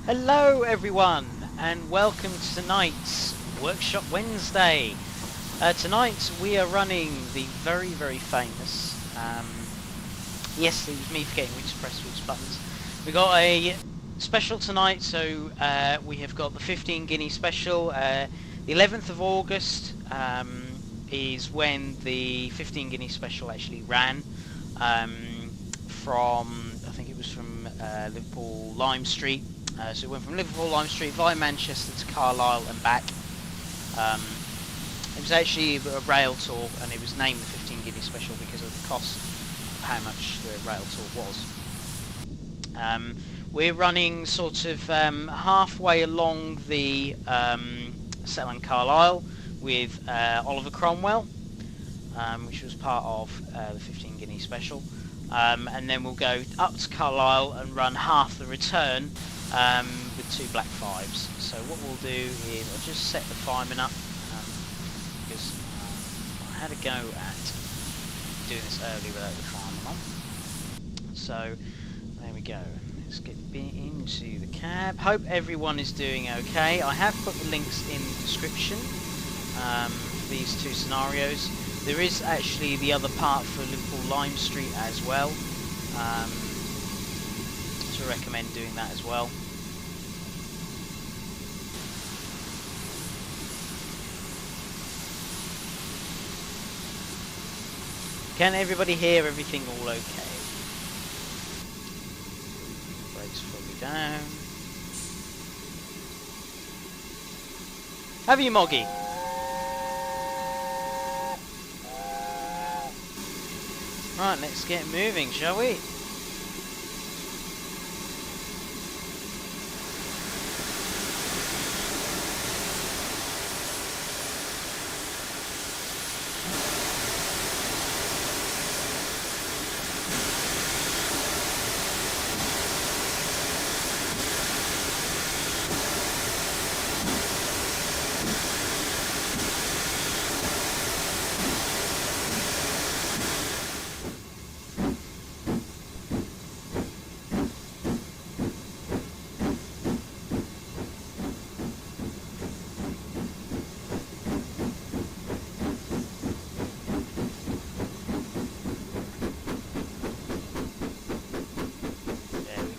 Hello everyone and welcome to tonight's Workshop Wednesday. Tonight we are running the very famous, yes, it was me forgetting which press which buttons. We got a special tonight, so we have got the 15 Guinea Special. The 11th of August is when the 15 Guinea Special actually ran from, I think it was from Liverpool Lime Street. So it went from Liverpool Lime Street via Manchester to Carlisle and back. It was actually a rail tour, and it was named the 15 Guinea Special because of the cost of how much the rail tour was. We're running sort of halfway along the Settle and Carlisle with Oliver Cromwell, which was part of the 15 Guinea Special. And then we'll go up to Carlisle and run half the return with 2 black 5s. So what we'll do is I'll just set the fireman up because I had a go at doing this early without the fireman on. So there we go. Let's get into the cab. Hope everyone is doing okay. I have put the links in the description for these 2 scenarios. There is actually the other part for Liverpool Lime Street as well, so I recommend doing that as well. Can everybody hear everything all okay? Brakes fully down. Have you, Moggy? Right, let's get moving, shall we?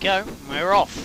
Go, we're off.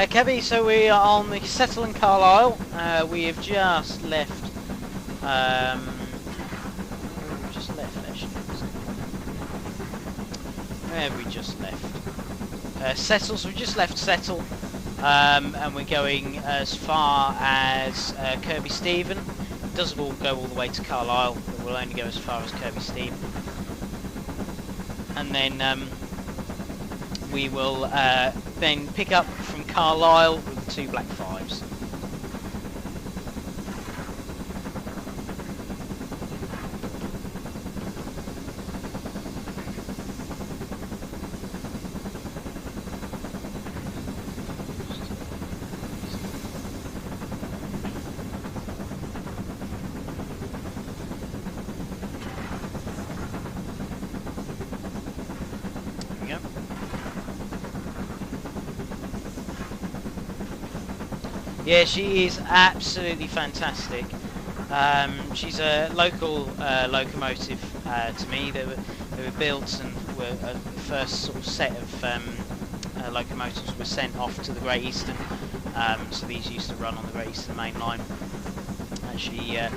Kebby, so we are on the Settle and Carlisle. We have just left. Where have we just left? Settle. So we just left Settle, and we're going as far as Kirby Stephen. It doesn't all go all the way to Carlisle, but we'll only go as far as Kirby Stephen, and then we will then pick up from Carlisle with the 2 black 5s. There we go. Yeah, she is absolutely fantastic. She's a local locomotive to me. They were built and were the first sort of set of locomotives were sent off to the Great Eastern. So these used to run on the Great Eastern Main Line. Actually, as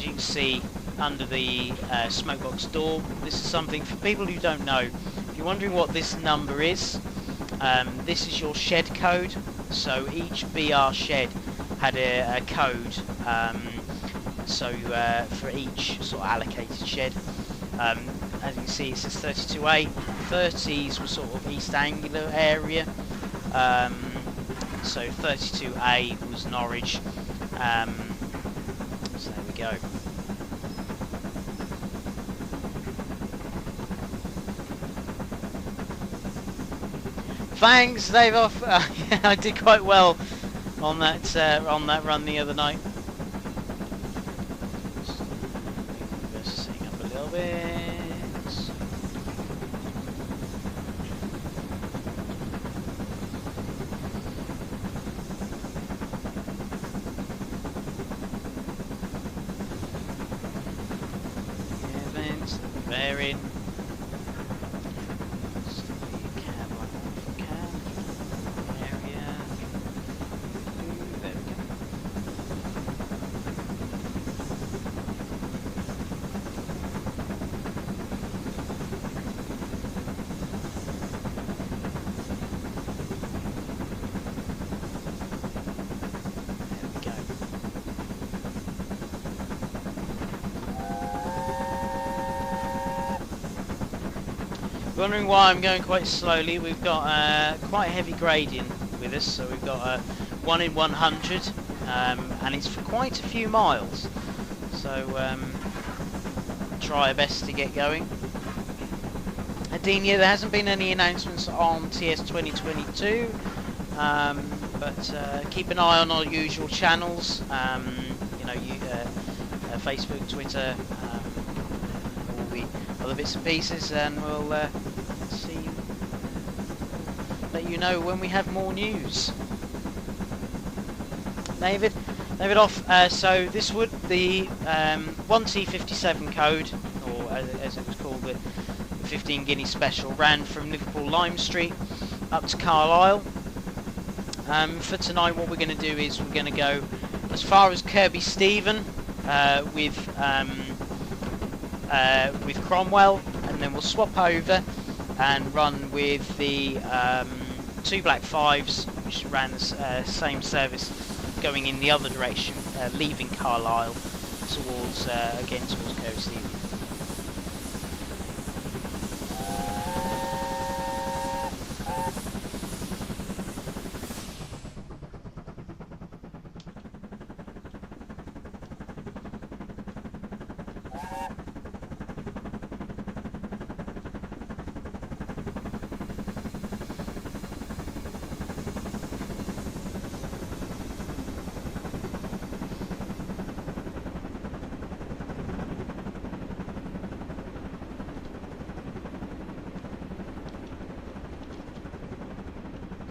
you can see under the smokebox door, this is something for people who don't know. If you're wondering what this number is, this is your shed code. So each BR shed had a code, so for each sort of allocated shed. As you can see, it says 32A. 30s were sort of East Anglia area, so 32A was Norwich, So there we go. Thanks, Dave. Off. Yeah, I did quite well on that run the other night. Just setting up a little bit. Events, bearing. Wondering why I'm going quite slowly. We've got quite heavy grading with us, so we've got 1 in 100, and it's for quite a few miles. So try our best to get going. Adenia, there hasn't been any announcements on TS 2022, but keep an eye on our usual channels. You know, Facebook, Twitter, all the other bits and pieces, and we'll let you know when we have more news. David off. So this would the 1T57 code, or as it was called, the 15 Guinea Special, ran from Liverpool Lime Street up to Carlisle. For tonight, what we're going to do is we're going to go as far as Kirby Stephen with Cromwell, and then we'll swap over and run with the 2 Black 5s, which ran the same service going in the other direction, leaving Carlisle towards again towards Kirby Stephen.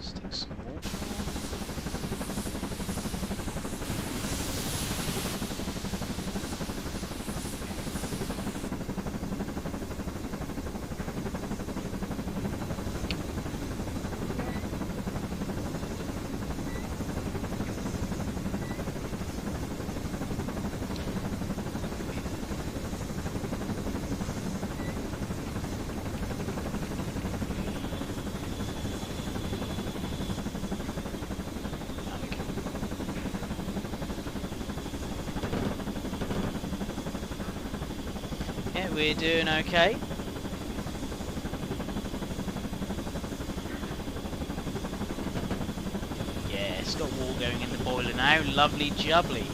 Stick some more. Yeah, we're doing okay. Yeah, it's got water going in the boiler now. Lovely jubbly.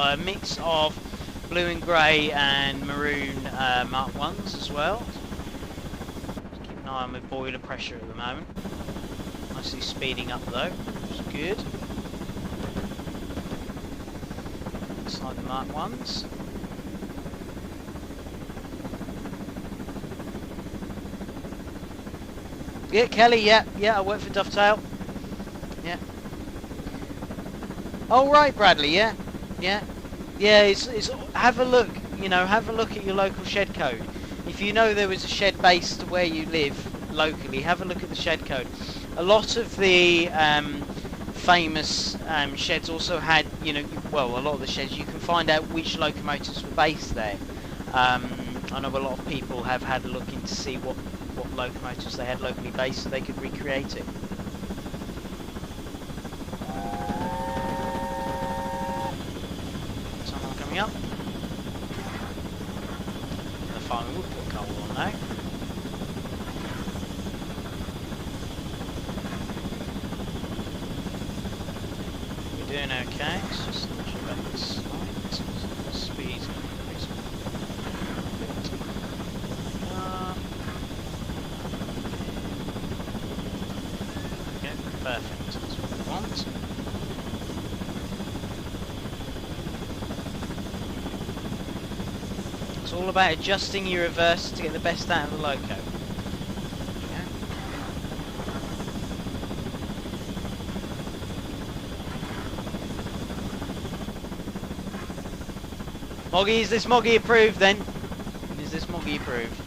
A mix of blue and grey and maroon Mark 1s as well. Just keep an eye on my boiler pressure at the moment. Nicely speeding up though, which is good. Looks like the Mark 1s. Yeah, Kelly, yeah, I work for Dovetail. Yeah. Oh right, Bradley, yeah. Yeah, it's have a look, you know, have a look at your local shed code. If you know there was a shed based where you live locally, have a look at the shed code. A lot of the famous sheds also had, you know, well, a lot of the sheds, you can find out which locomotives were based there. I know a lot of people have had a look in to see what locomotives they had locally based so they could recreate it. Someone coming up. The fireman would put coal on now. We're doing okay. Let's just push it back a slight. Speed. Okay, perfect. That's what we want. It's all about adjusting your reverse to get the best out of the loco. Moggy, is this Moggy approved then? Is this Moggy approved?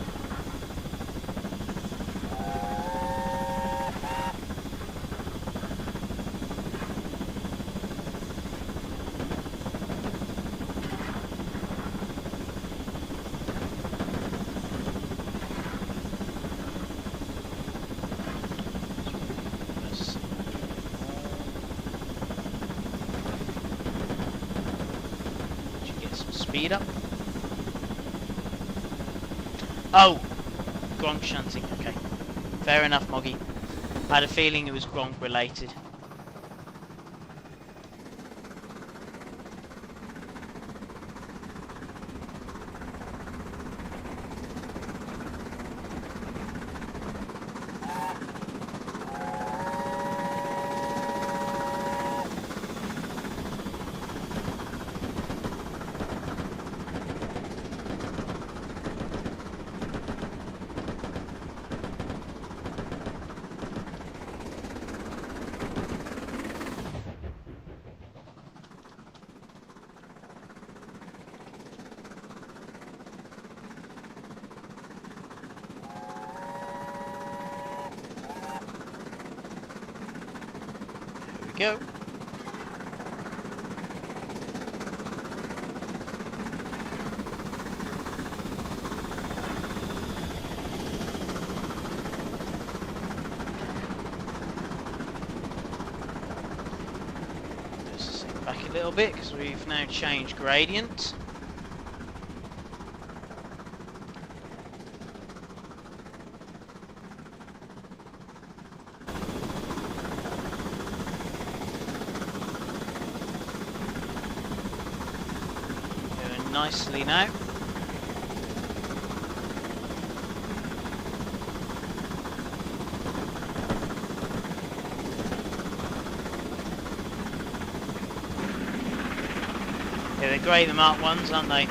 Speed up. Oh! Gronk shunting, okay. Fair enough, Moggy. I had a feeling it was Gronk related. Go. Just sit back a little bit because we've now changed gradient. Nicely now. Yeah, they're grey the marked ones, aren't they?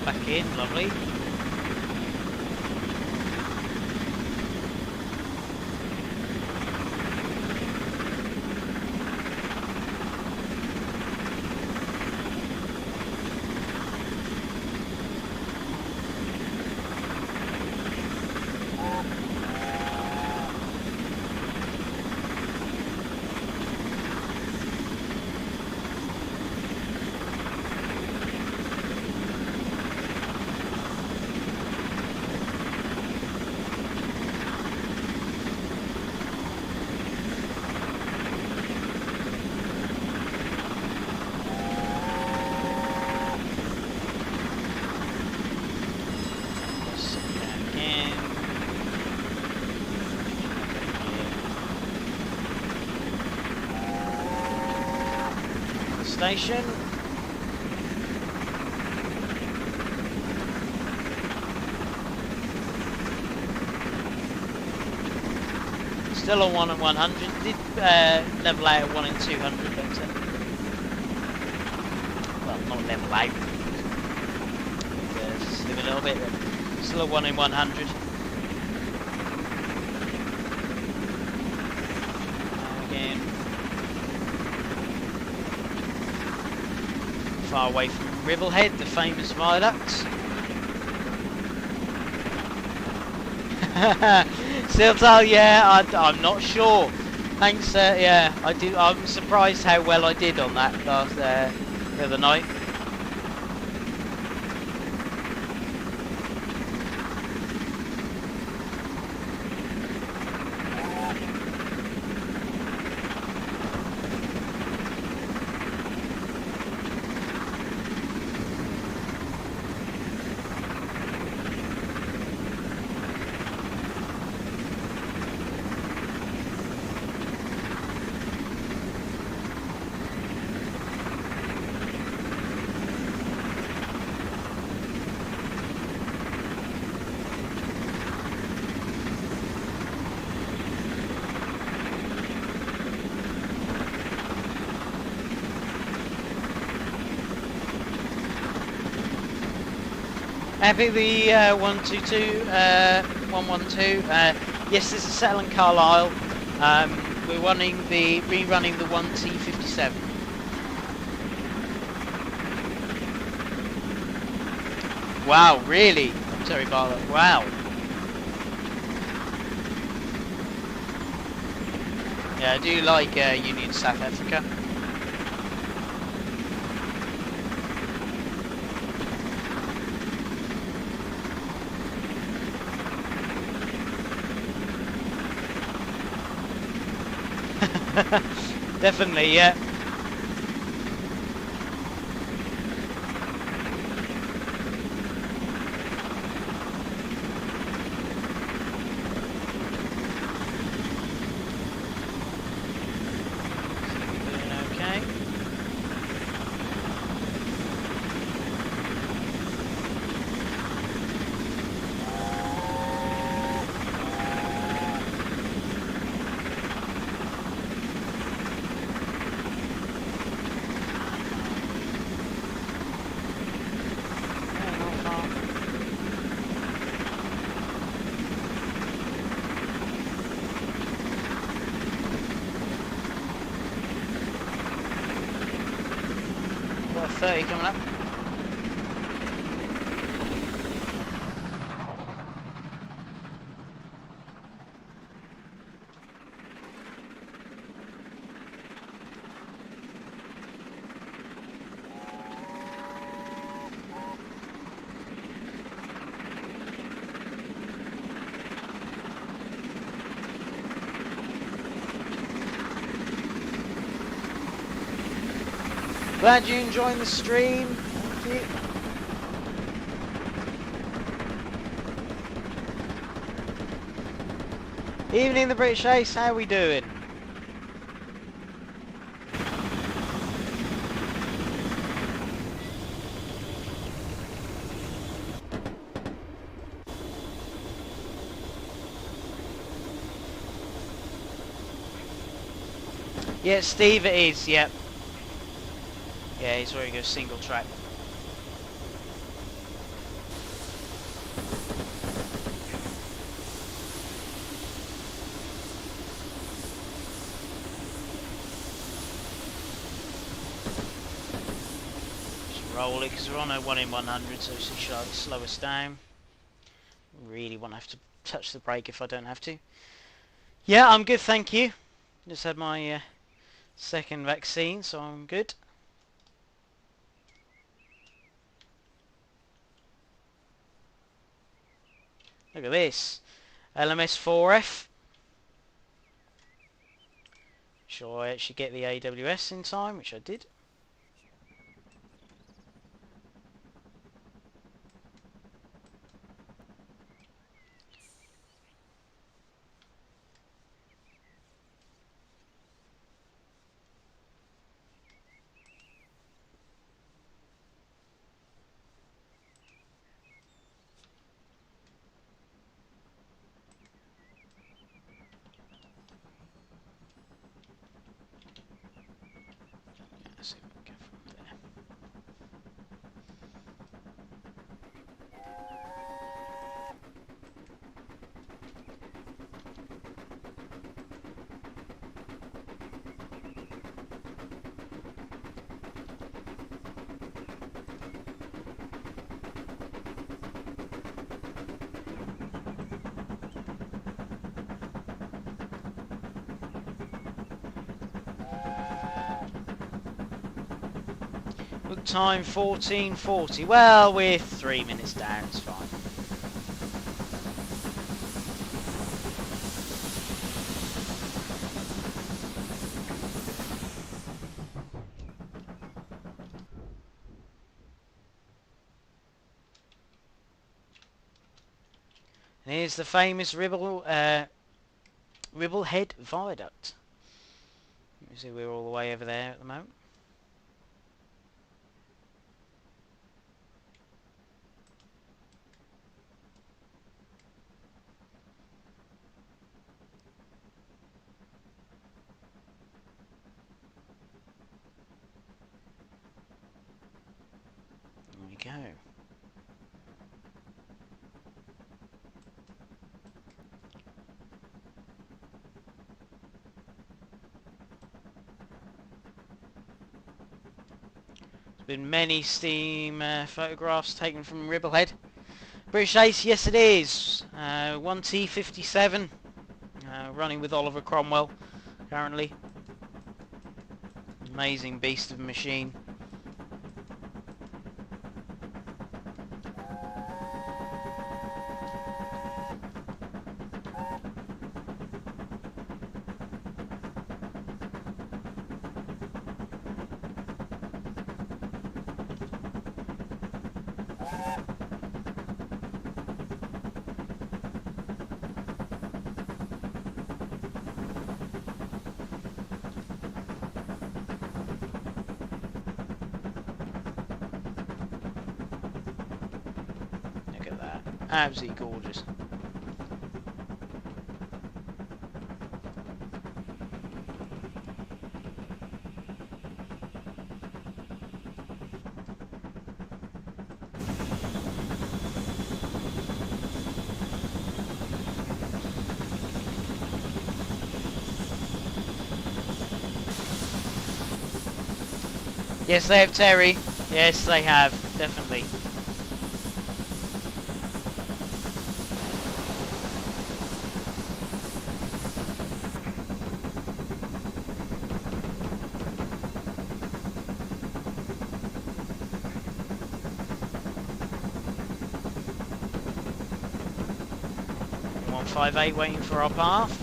Back in, lovely. Station. Still on 1 and 100. Did level out at 1 and 200, but well, not level out. Slip a little bit, but still a 1 in 100. Again, far away from Ribblehead, the famous viaduct. Siltal, yeah, I'm not sure. Thanks, yeah, I'm surprised how well I did on that last the other night. Happy the 122, 112. Yes, this is Settle and Carlisle. We're rerunning the 1T57. Wow, really? Terry Bartlett. Wow. Yeah, I do like Union South Africa. Definitely, yeah. Okay. Got a 30 coming up. Glad you enjoying the stream. Thank you. Evening, the British Ace. How we doing? Yeah, Steve, it is. Yep. Yeah, he's already got a single track. Just roll it because we're on a 1 in 100, so it should slow us down. Really won't have to touch the brake if I don't have to. Yeah, I'm good, thank you. Just had my second vaccine, so I'm good. Look at this. LMS4F. Sure, I actually get the AWS in time, which I did. Book time 14:40. Well, we're 3 minutes down, it's fine. And here's the famous Ribblehead Viaduct. You see we're all the way over there at the moment. There we go. Been many steam photographs taken from Ribblehead. British Ace, yes it is. 1T57, running with Oliver Cromwell currently. Amazing beast of a machine. Absolutely gorgeous. Yes, they have, Terry. Yes, they have, definitely. One 158 waiting for our path.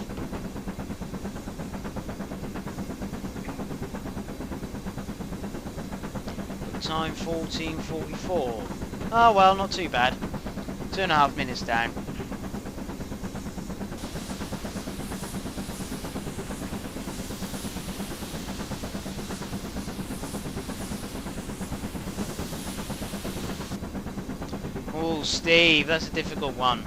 Time 14:44. Oh well, not too bad. 2.5 minutes down. Oh, Steve, that's a difficult one.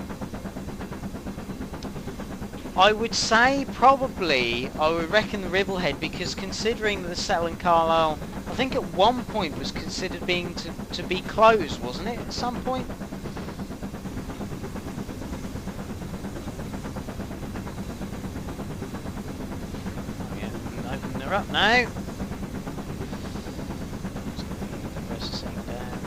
I would say probably, I would reckon the Ribblehead, because considering the Settle and Carlisle, I think at one point was considered being to be closed, wasn't it, at some point? Yeah, open her up now. Press the thing down.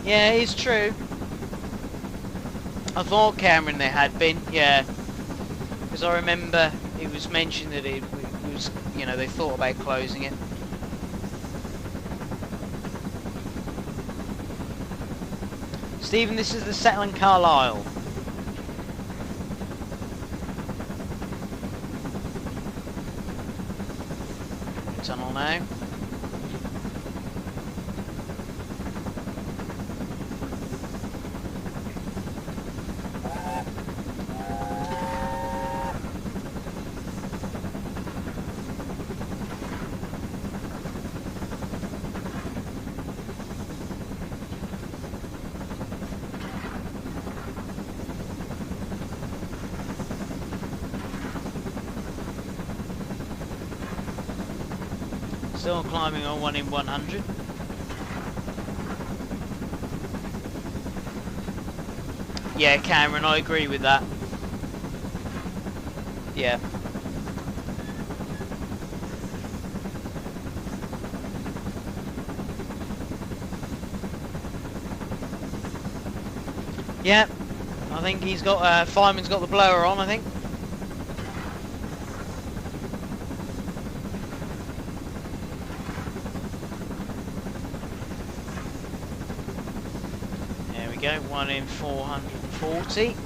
Yeah, it's true. I thought, Cameron, there had been, yeah. Because I remember it was mentioned that it was, you know, they thought about closing it. Stephen, this is the Settle and Carlisle. Tunnel now. Still climbing on 1 in 100. Yeah, Cameron, I agree with that. Yeah. Yep, I think he's got, Fireman's got the blower on, I think. There we go, 1 in 440.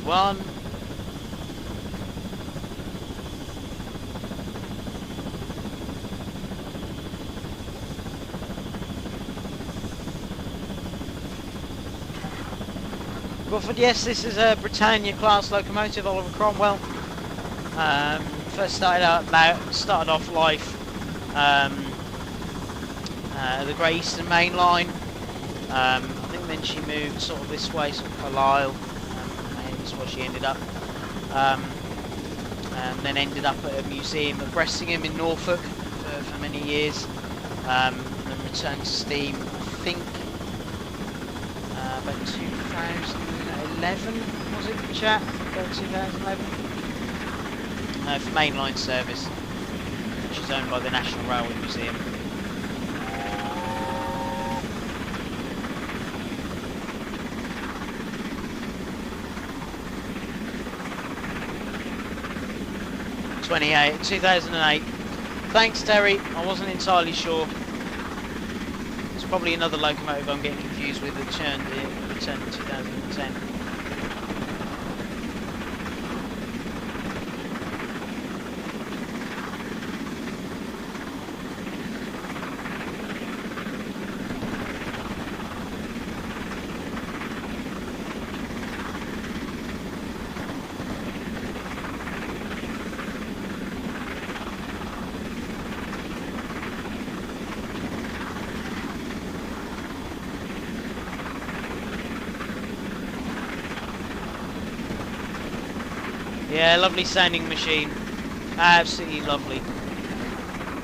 One. Woodford, yes, this is a Britannia class locomotive, Oliver Cromwell. First started off life the Great Eastern Main Line. I think then she moved sort of this way, sort of Carlisle. That's where she ended up, and then ended up at a museum at Bressingham in Norfolk for many years, and then returned to steam, I think, about 2011, was it, chat? About 2011? For mainline service, which is owned by the National Railway Museum. '28, 2008. Thanks, Terry. I wasn't entirely sure. It's probably another locomotive I'm getting confused with that returned in 2010. Yeah, lovely sounding machine. Absolutely lovely.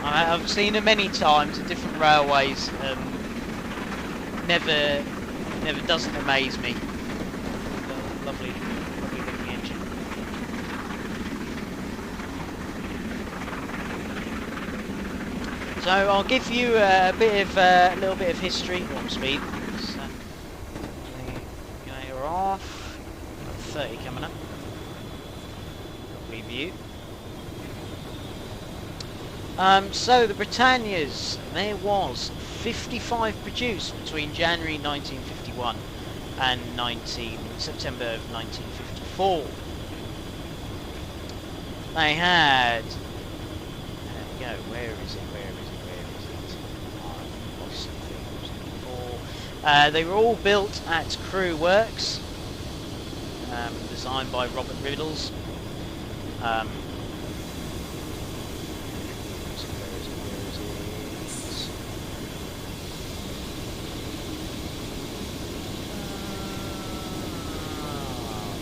I've seen it many times at different railways. Never doesn't amaze me. Lovely looking engine. So I'll give you a little bit of history. Warm speed. So, you're off. Got 30 coming up. View. So the Britannias, there was 55 produced between January 1951 and September of 1954. They had, there we go, where is it? I've lost something I was looking for. They were all built at Crewe Works, designed by Robert Riddles. Where is it?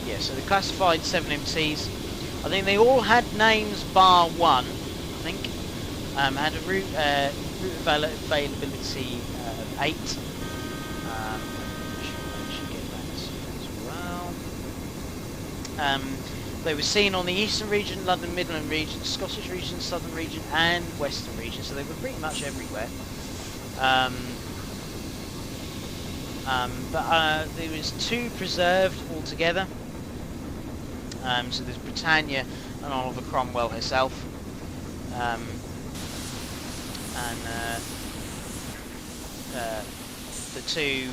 Yeah, so they classified 7 MCs. I think they all had names bar one, I think. Had a route availability of 8. Should get that as well. They were seen on the Eastern region, London Midland region, Scottish region, Southern region and Western region, so they were pretty much everywhere. But there was 2 preserved altogether. So there's Britannia and Oliver Cromwell herself. The 2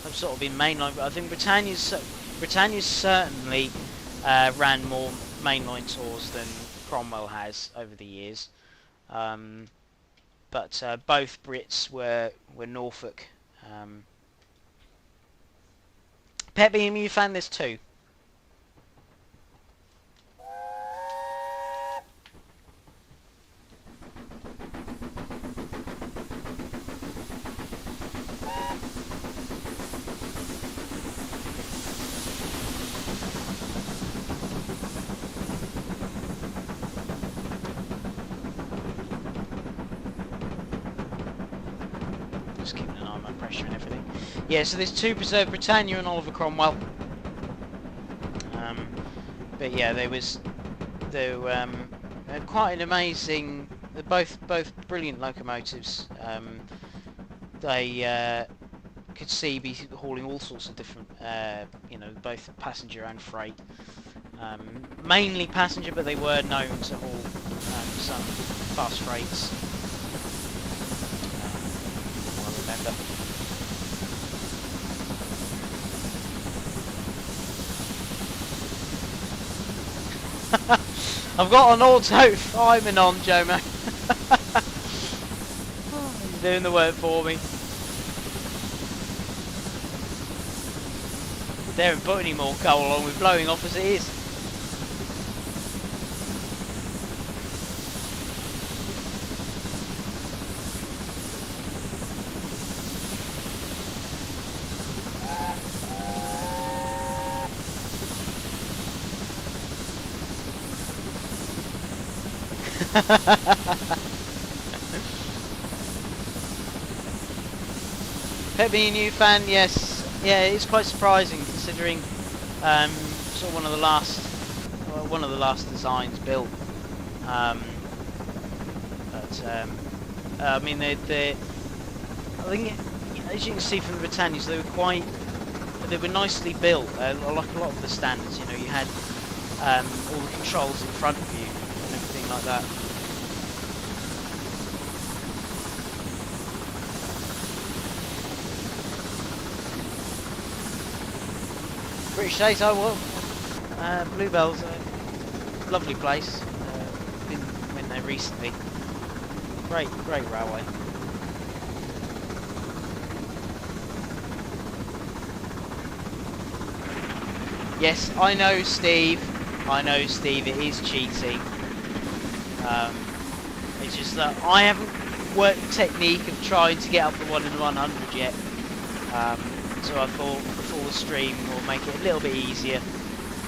have sort of been mainline, but I think Britannia's certainly ran more mainline tours than Cromwell has over the years, but both Brits were Norfolk. Pet Beam, you found this too? just keeping an eye on my pressure and everything. Yeah, so there's 2 Preserved Britannia and Oliver Cromwell. But yeah, they were quite an amazing. They're both brilliant locomotives. They could see be hauling all sorts of different, you know, both passenger and freight. Mainly passenger, but they were known to haul some fast freights. I remember. I've got an auto fireman on, Jomo. He's doing the work for me. They haven't put any more coal on, we're blowing off as it is. Pet being a new fan, yes. Yeah, it's quite surprising considering sort of one of the last designs built. I mean, I think as you can see from the Britannias, they were nicely built. Like a lot of the standards, you know, you had all the controls in front of you and everything like that. British Days, I will. Bluebell's a lovely place. Been there recently. Great railway. Yes, I know, Steve. It is cheating. It's just that I haven't worked the technique of trying to get up the 1 in 100 yet. So I thought before the stream we'll make it a little bit easier,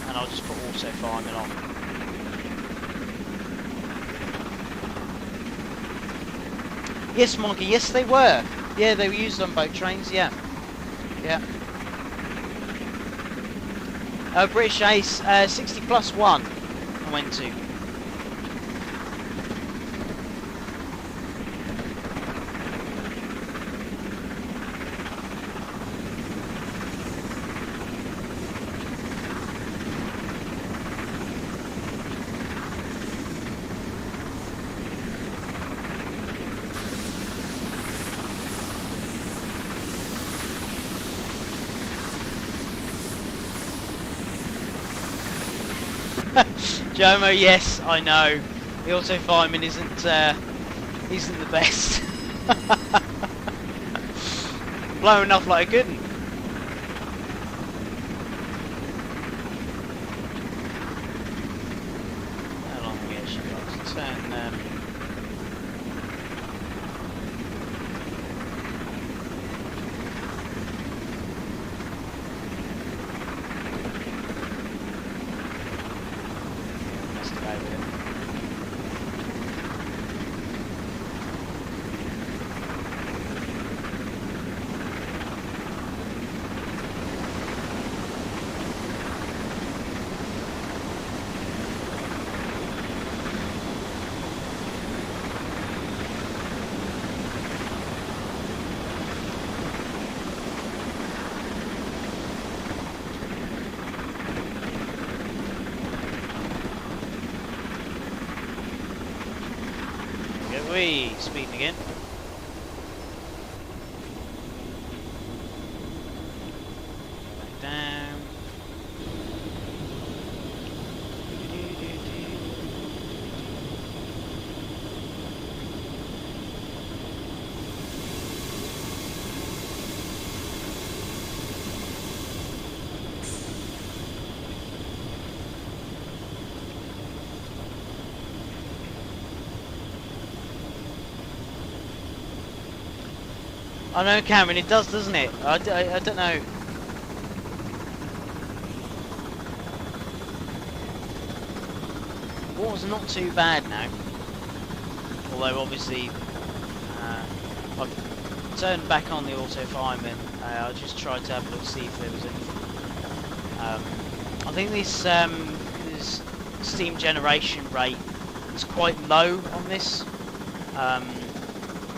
and I'll just put auto fireman on. Yes, Monkey. Yes, they were. Yeah, they were used on boat trains. Yeah. British Ace 60+1. I went to. Jomo, yes, I know. The auto fireman isn't the best. Blowing off like a good one. How long have we actually got to turn? Speeding again. Back down. I know, Cameron, it does, doesn't it? I don't know. Water's not too bad now. Although, obviously, I've turned back on the auto fireman. I just tried to have a look, see if there was anything. I think this steam generation rate is quite low on this,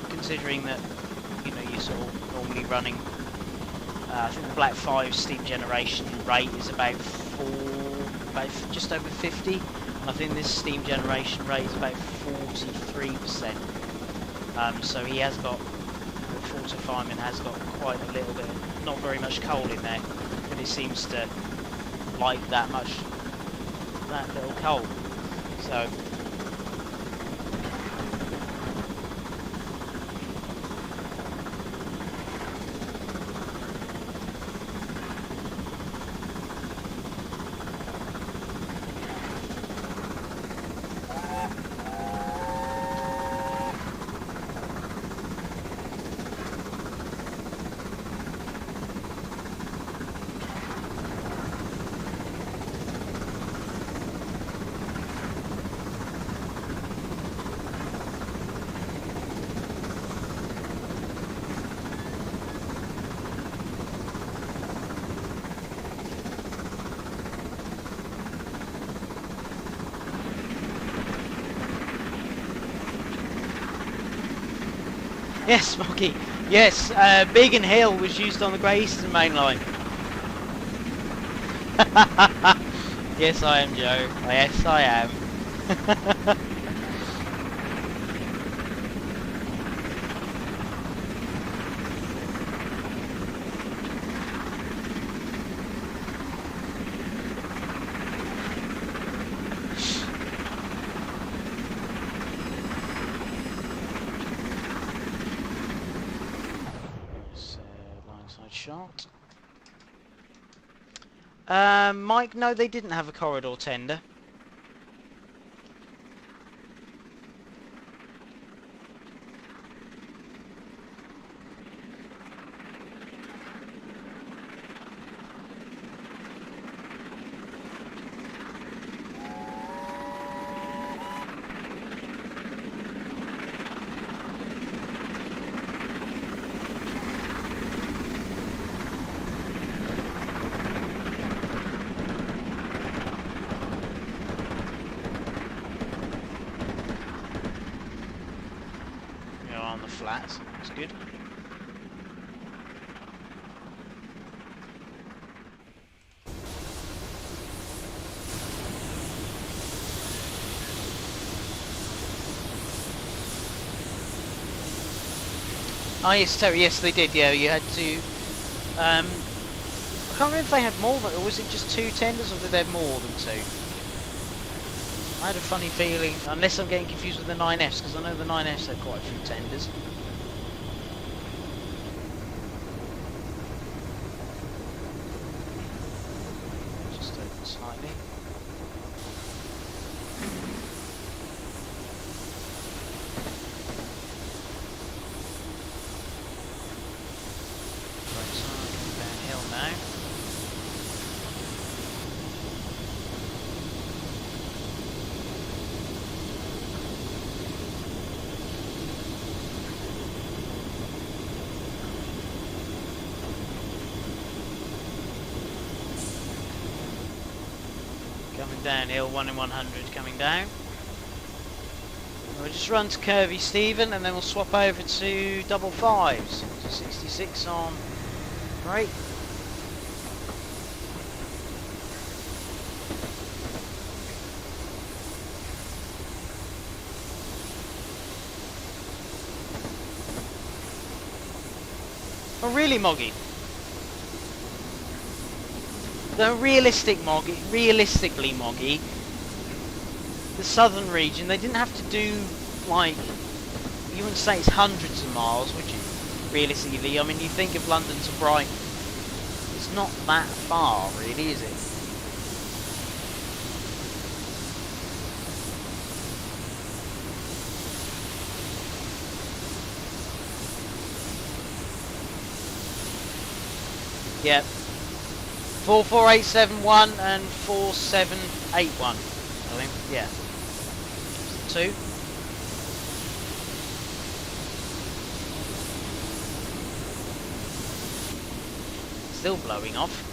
considering that you're sort of normally running. I think the Black 5 steam generation rate is about just over 50. I think this steam generation rate is about 43%. So he has got, the auto fireman has got quite a little bit, not very much coal in there, but it seems to like that little coal. So yes, Smokey. Yes, Beacon Hill was used on the Great Eastern Main Line. Yes, I am, Joe. Yes, I am. Shot. Mike, no, they didn't have a corridor tender. On the flats, that's good. Oh yes, Terry, yes they did, yeah, you had to, I can't remember if they had more than, or was it just 2 tenders, or did they have more than 2? I had a funny feeling, unless I'm getting confused with the 9Fs, because I know the 9Fs had quite a few tenders. Just open slightly. Right side, downhill now. Coming downhill, 1 in 100 coming down. We'll just run to Curvy Stephen and then we'll swap over to double fives. So 66 on brake. Oh really, Moggy? The realistically, Moggy, the southern region, they didn't have to do, like, you wouldn't say it's hundreds of miles, would you? Realistically, I mean, you think of London to Brighton, it's not that far, really, is it? Yep. 44871 and 4781. I think, yeah. 2. Still blowing off.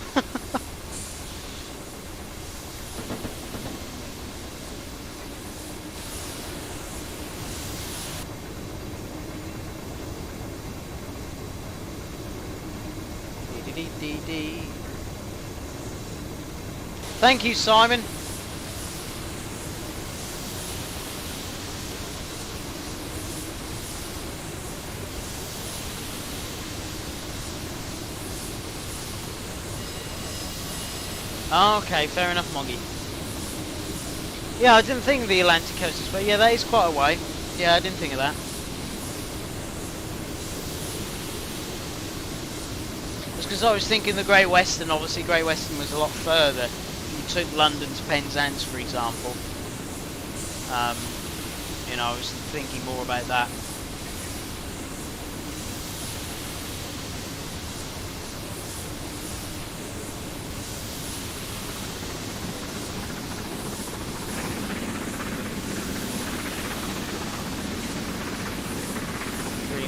Thank you, Simon. Okay, fair enough, Moggy. Yeah, I didn't think of the Atlantic coast, but yeah, that is quite a way. Yeah, I didn't think of that. It's because I was thinking the Great Western. Obviously, Great Western was a lot further. You took London to Penzance, for example. You know, I was thinking more about that.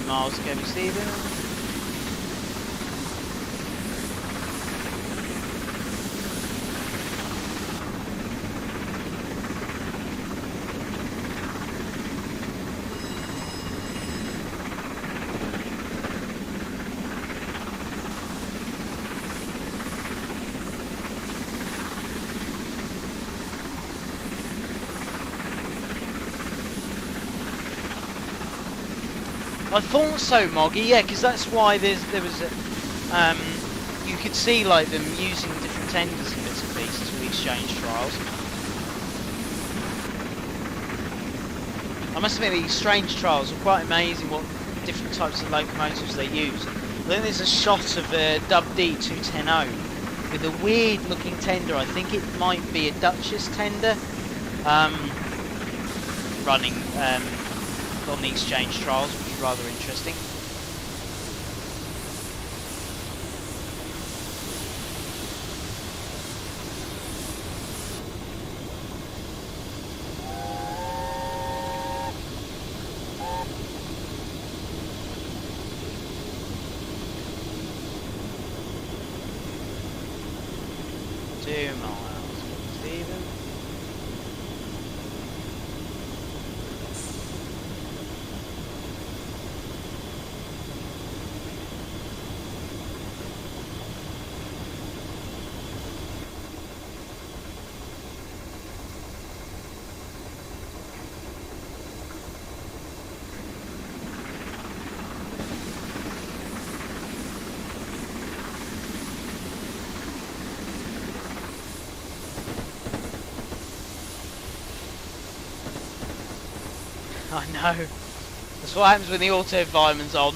Miles to go to Stephen. I thought so, Moggy. Yeah, because that's why there was a, you could see like them using different tenders and bits and pieces for the exchange trials. I must admit, the exchange trials were quite amazing. What different types of locomotives they use. Then there's a shot of a Dub D 210 with a weird-looking tender. I think it might be a Duchess tender running on the exchange trials, which is rather interesting. I know. That's what happens when the auto environment's on.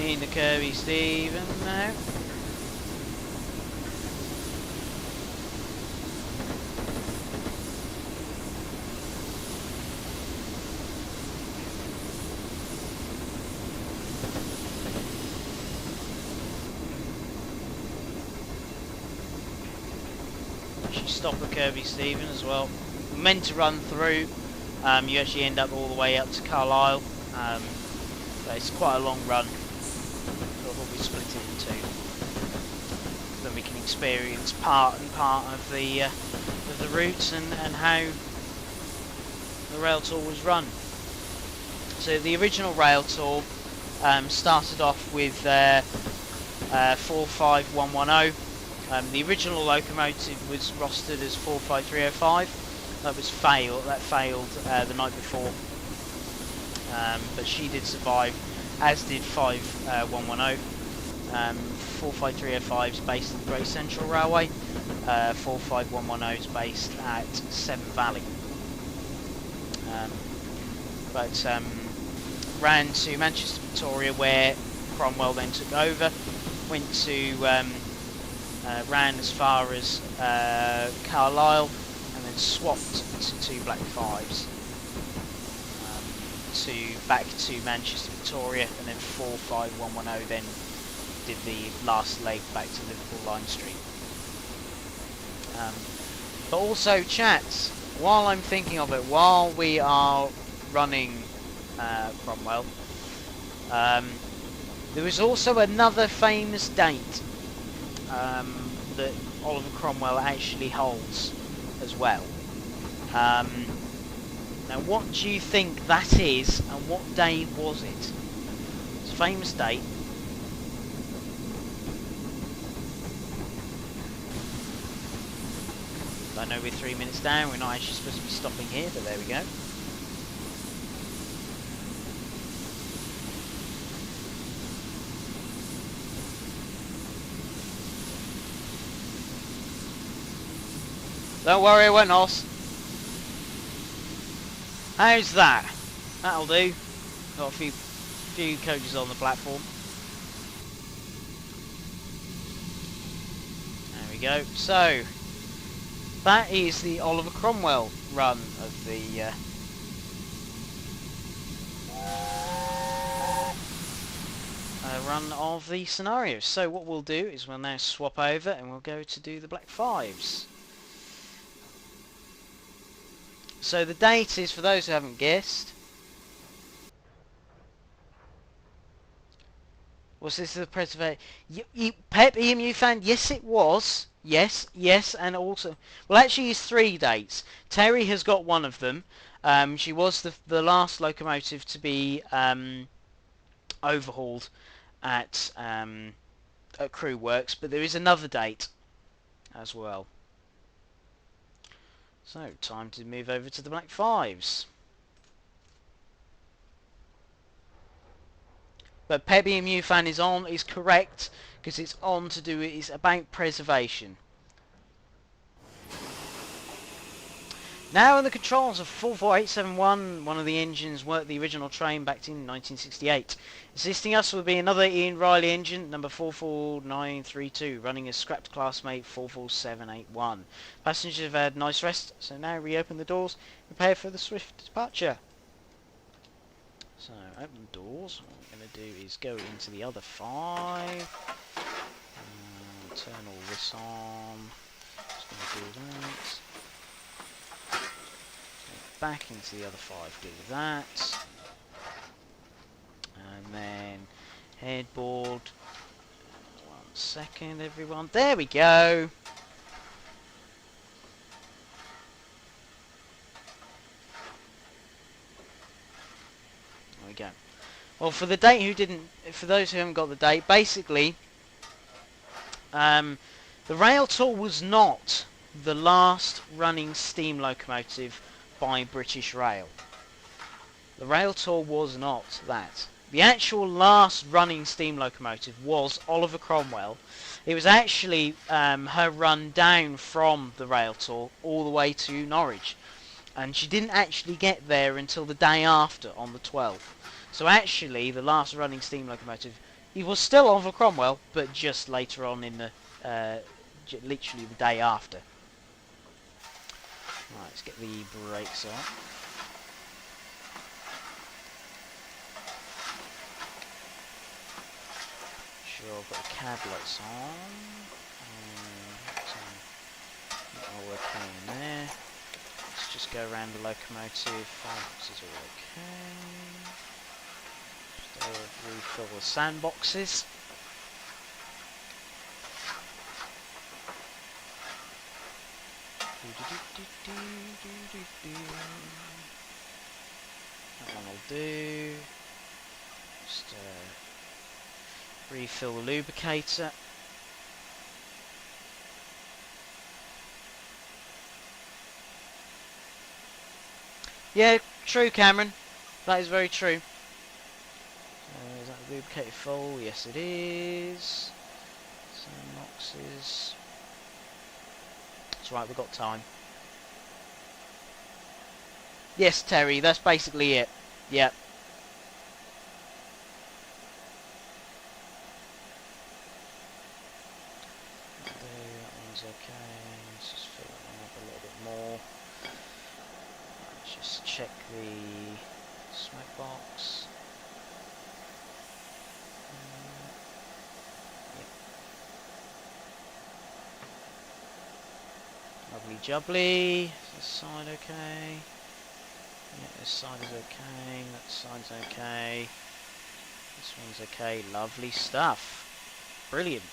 In the Kirby Stephen now. Stop at Kirby Stephen as well. We're meant to run through. You actually end up all the way up to Carlisle. But it's quite a long run. So we'll be split it in two. Then we can experience part of the routes and how the rail tour was run. So the original rail tour started off with 45110. The original locomotive was rostered as 45305. That failed the night before, but she did survive, as did 5110. 45305 is based at the Great Central Railway. 45110 is based at Severn Valley. But ran to Manchester Victoria, where Cromwell then took over. Went to ran as far as Carlisle, and then swapped to two Black 5s back to Manchester Victoria, and then 45110 then did the last leg back to Liverpool Line Street. But also, chats, while I'm thinking of it, while we are running Cromwell, there is also another famous date that Oliver Cromwell actually holds as well. Now, what do you think that is, and what day was it? It's a famous date. I know we're 3 minutes down, we're not actually supposed to be stopping here, but there we go. Don't worry, it won't lost. How's that? That'll do. Got a few coaches on the platform. There we go. So, that is the Oliver Cromwell run of the scenarios. So what we'll do is we'll now swap over and we'll go to do the Black Fives. So the date is, for those who haven't guessed, was this the preservation? Pep EMU fan? Yes, it was. Yes, and also, well, actually, it's 3 dates. Terry has got one of them. She was the last locomotive to be overhauled at Crew Works, but there is another date as well. So, time to move over to the Black Fives. But Pebby and Fan is correct, because it's on to do, it's about preservation. Now in the controls of 44871, one of the engines worked the original train back in 1968. Assisting us will be another Ian Riley engine, number 44932, running as scrapped classmate 44781. Passengers have had nice rest, so now reopen the doors, prepare for the swift departure. So, open the doors. What we're going to do is go into the other 5. Turn all this on. Just going to do that. Back into the other 5, do that. And then headboard. 1 second, everyone. There we go. There we go. Well, for the date for those who haven't got the date, basically, the rail tour was not the last running steam locomotive by British Rail. The rail tour was not that. The actual last running steam locomotive was Oliver Cromwell. It was actually her run down from the rail tour all the way to Norwich, and she didn't actually get there until the day after, on the 12th. So actually, the last running steam locomotive, it was still Oliver Cromwell, but just later on in the, literally the day after. Right, let's get the brakes on. Sure, I've got the cab lights on. All okay in there. Let's just go around the locomotive. 5 boxes are okay. Just refill the sandboxes. That one will do. Just refill the lubricator. Yeah, true, Cameron. That is very true. Is that lubricator full? Yes, it is. Some boxes. That's right, we've got time. Yes, Terry, that's basically it. Yep. That one's okay. Let's just fill that one up a little bit more. Let's just check the smoke box. Lovely jubbly. Is this side okay? Yeah, this side is okay. That side's okay. This one's okay. Lovely stuff. Brilliant.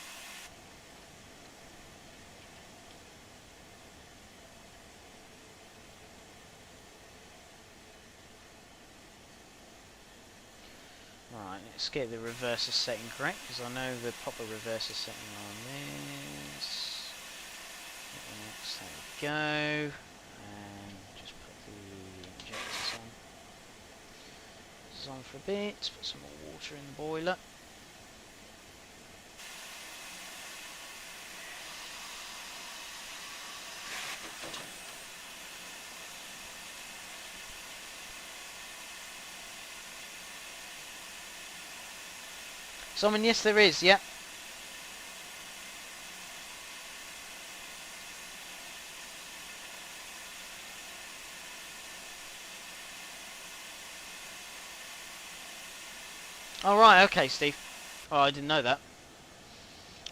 Right, let's get the reverser setting correct, because I know the proper reverser setting on this. There we go. And just put the injectors on. This is on for a bit. Put some more water in the boiler. Someone, yes there is, yeah. Alright, okay Steve. Oh, I didn't know that.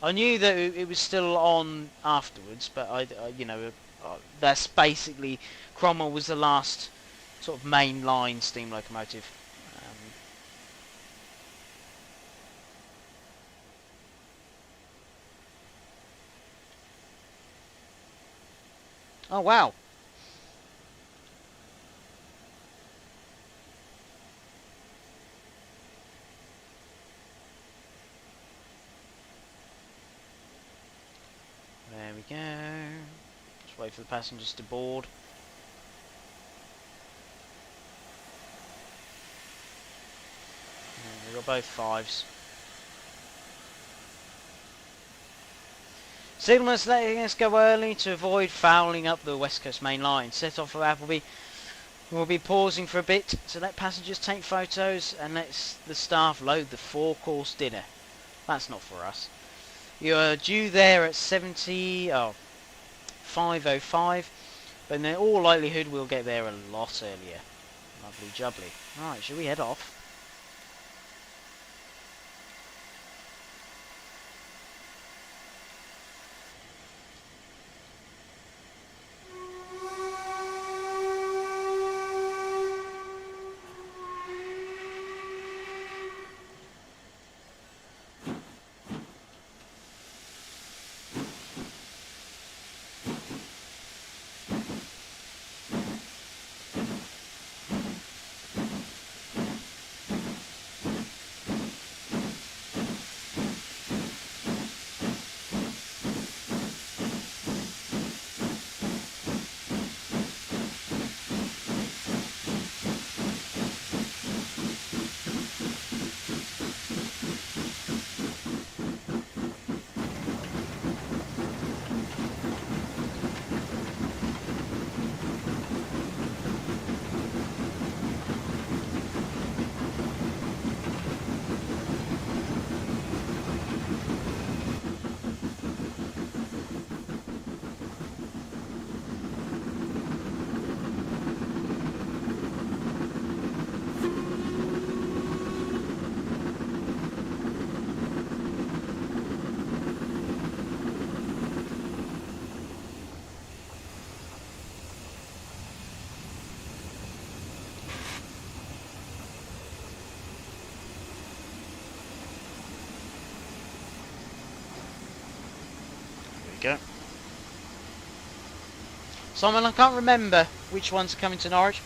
I knew that it was still on afterwards, but you know, that's basically, Cromwell was the last sort of mainline steam locomotive. Oh wow. There we go. Just wait for the passengers to board. We've got both fives. Signalman's letting us go early to avoid fouling up the West Coast main line. Set off for Appleby. We'll be pausing for a bit to let passengers take photos and let the staff load the 4-course dinner. That's not for us. You're due there at 5:05, but in all likelihood we'll get there a lot earlier. Lovely jubbly. Right, shall we head off? Go. Simon, I can't remember which ones are coming to Norwich.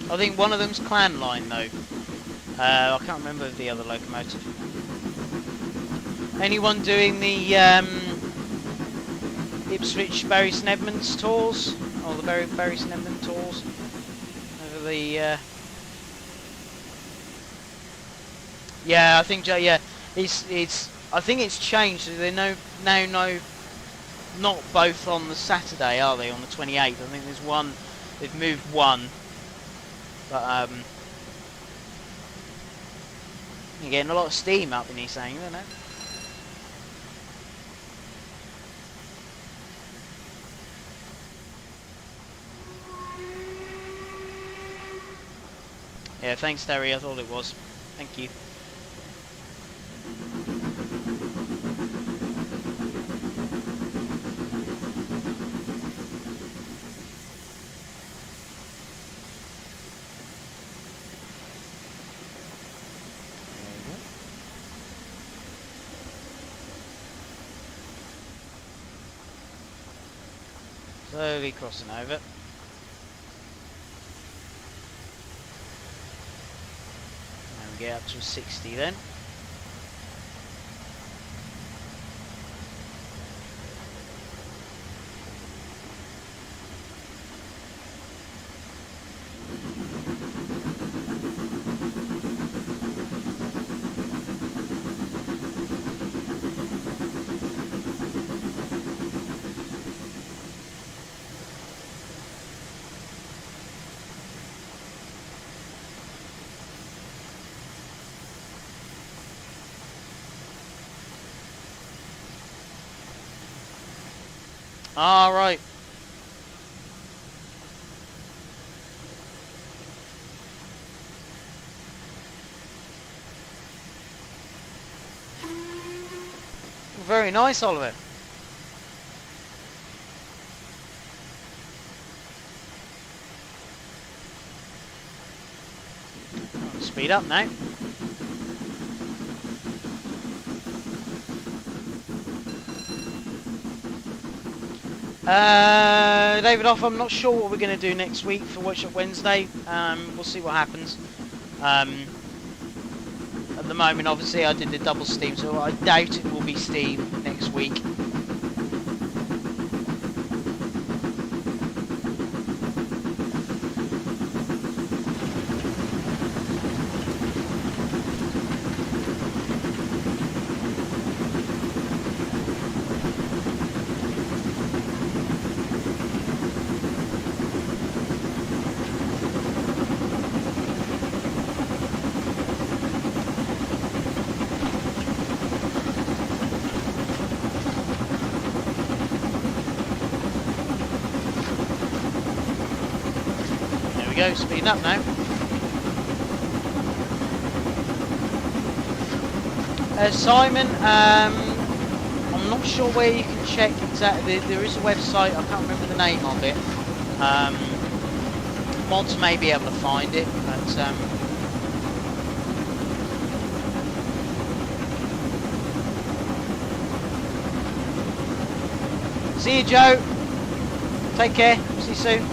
I think one of them's Clan Line though. I can't remember the other locomotive. Anyone doing the Ipswich Barry Snedman's tours, or the Barry Snedman tours over the? Yeah, I think it's. I think it's changed. They now know not both on the Saturday, are they? On the 28th, I think there's one. They've moved one. But you're getting a lot of steam up in East Anglia, isn't it? Yeah, thanks, Terry. I thought it was. Thank you. Slowly crossing over. And we get up to 60 then. All right. Very nice, Oliver. Speed up now. David off. I'm not sure what we're going to do next week for Workshop Wednesday. We'll see what happens. At the moment, obviously, I did the double steam, so I doubt it will be steam next week. Go, speeding up now. Simon, I'm not sure where you can check exactly. There is a website, I can't remember the name of it. Mods may be able to find it, but see you, Joe. Take care. See you soon.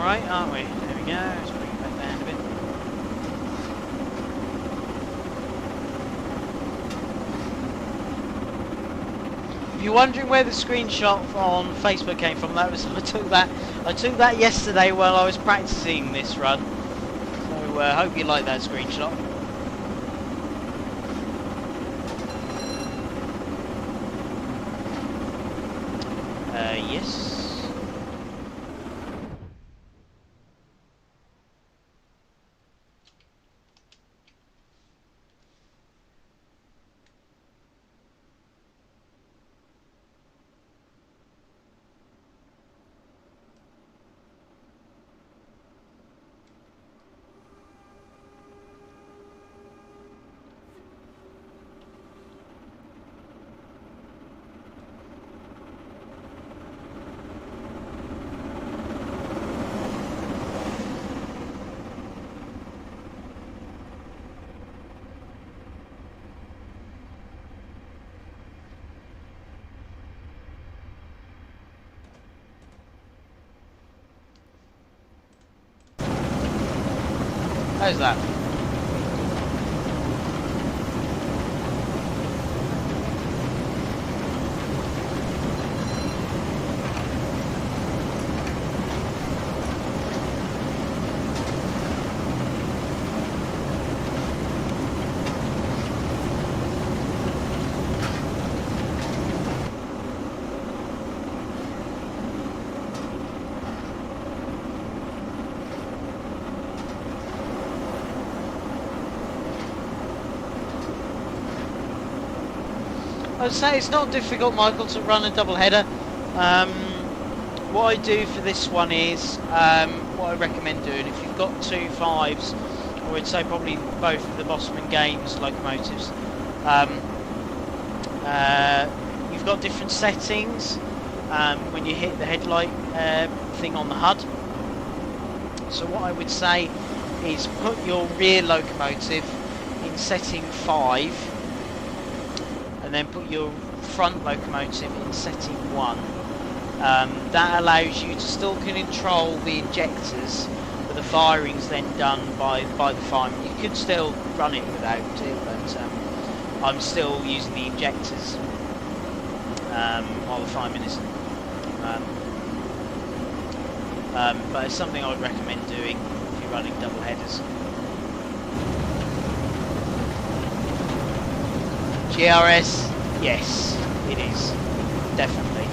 alright, aren't we? There we go, let's bring it back down a bit. If you're wondering where the screenshot on Facebook came from, that was I took that yesterday while I was practicing this run. So hope you like that screenshot. Yes. How's that? I'd say it's not difficult, Michael, to run a double header. What I do for this one is, what I recommend doing, if you've got 2 5s, or I'd say probably both of the Bosman Games locomotives, you've got different settings when you hit the headlight thing on the HUD. So what I would say is put your rear locomotive in setting 5, and then put your front locomotive in setting 1. That allows you to still control the injectors, but the firing's then done by the fireman. You could still run it without it, but I'm still using the injectors while the fireman isn't. But it's something I would recommend doing if you're running double headers. GRS, yes, it is, definitely.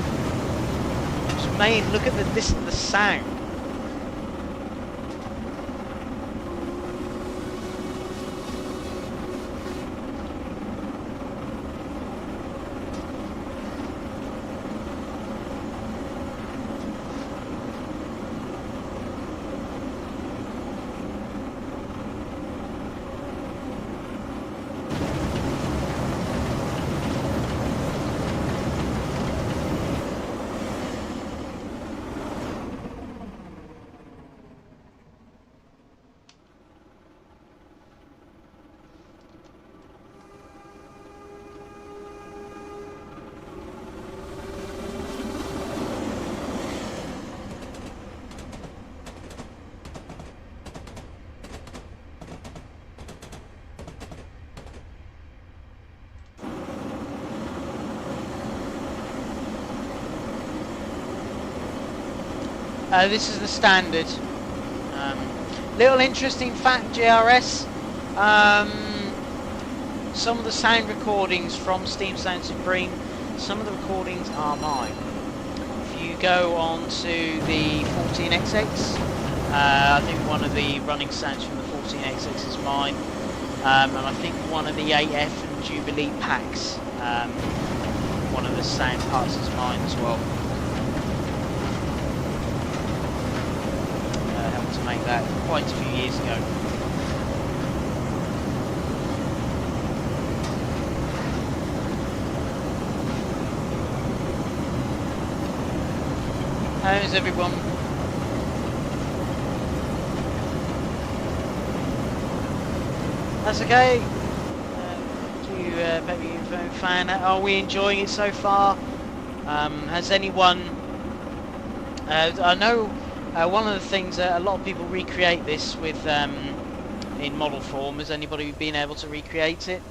So, man, look at listen to the sound. This is the standard. Little interesting fact, GRS. Some of the sound recordings from Steam Sound Supreme, some of the recordings are mine. If you go on to the 14XX, I think one of the running sounds from the 14XX is mine, and I think one of the 8F and Jubilee packs, one of the sound parts is mine as well. To make that quite a few years ago. How's everyone? That's okay. Maybe you're a fan. Are we enjoying it so far? Has anyone? I know One of the things that a lot of people recreate this with in model form. Has anybody been able to recreate it?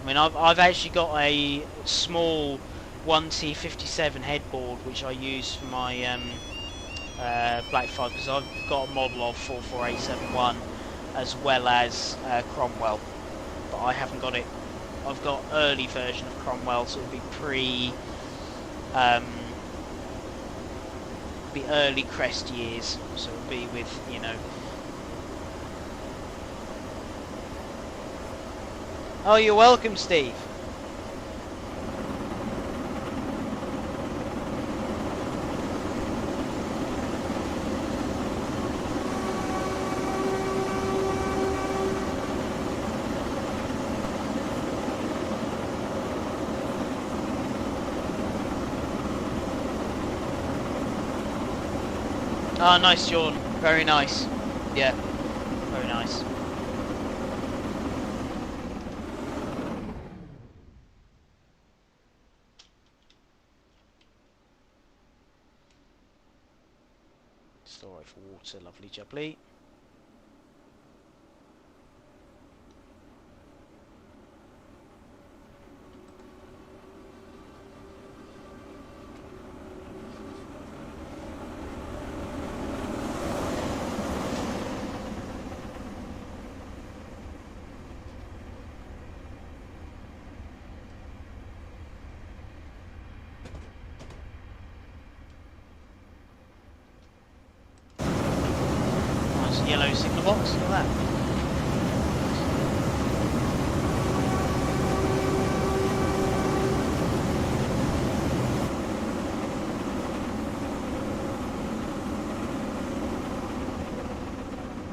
I mean, I've actually got a small 1T57 headboard which I use for my Black 5, because I've got a model of 44871 as well as Cromwell, but I haven't got it. I've got early version of Cromwell, so it'll be be early crest years, so it'll be with, you know. Oh, you're welcome, Steve. Oh, nice, Sean. Very nice. Yeah, very nice. Store it for water, lovely jubbly. Yellow signal box, look at that.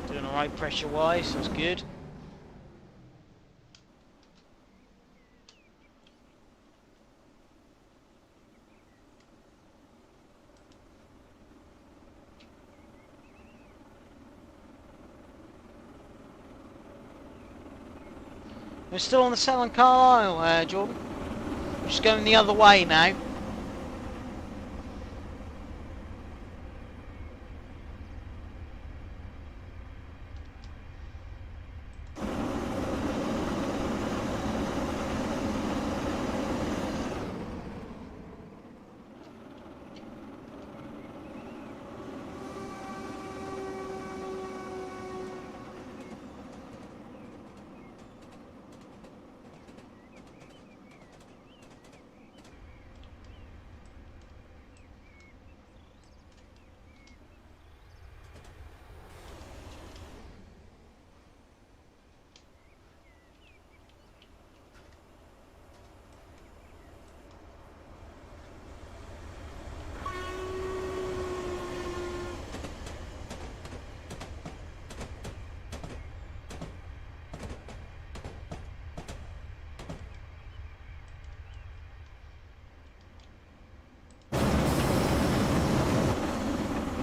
Doing alright pressure wise, that's good. We're still on the Salon Carlisle, Jordan. We're just going the other way now.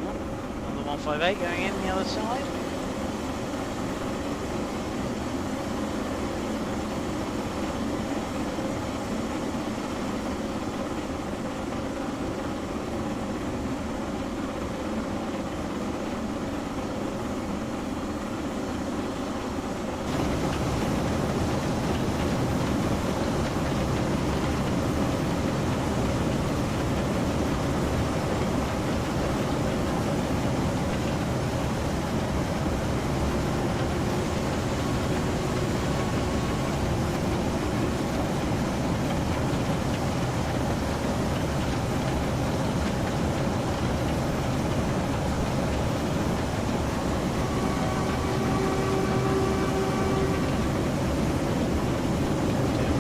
Another 158 going in the other side.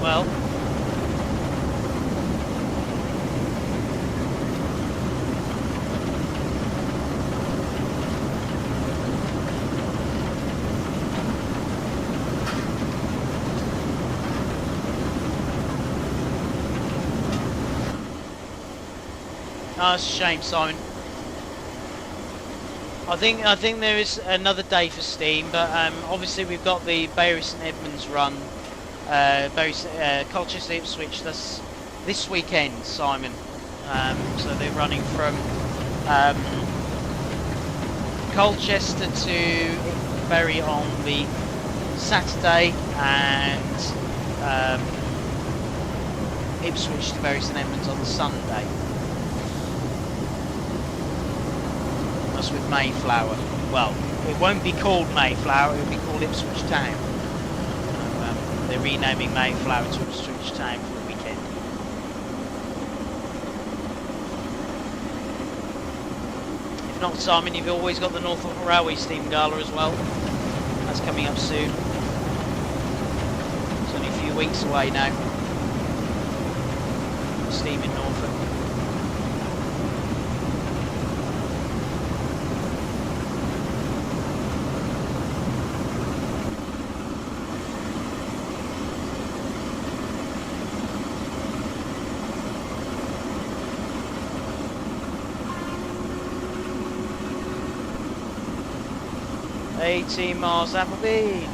Well, oh, it's a shame, Simon. I think there is another day for Steam, but obviously we've got the Bury St Edmunds run, Colchester Ipswich. That's this weekend, Simon. So they're running from Colchester to Bury on the Saturday, and Ipswich to Bury St Edmunds on the Sunday. That's with Mayflower. Well, it won't be called Mayflower, it will be called Ipswich Town. So, they're renaming Mayflower to Ipswich Town for the weekend. If not, Simon, you've always got the Norfolk Railway Steam Gala as well. That's coming up soon. It's only a few weeks away now. Steam in Norfolk. $18 miles Appleby.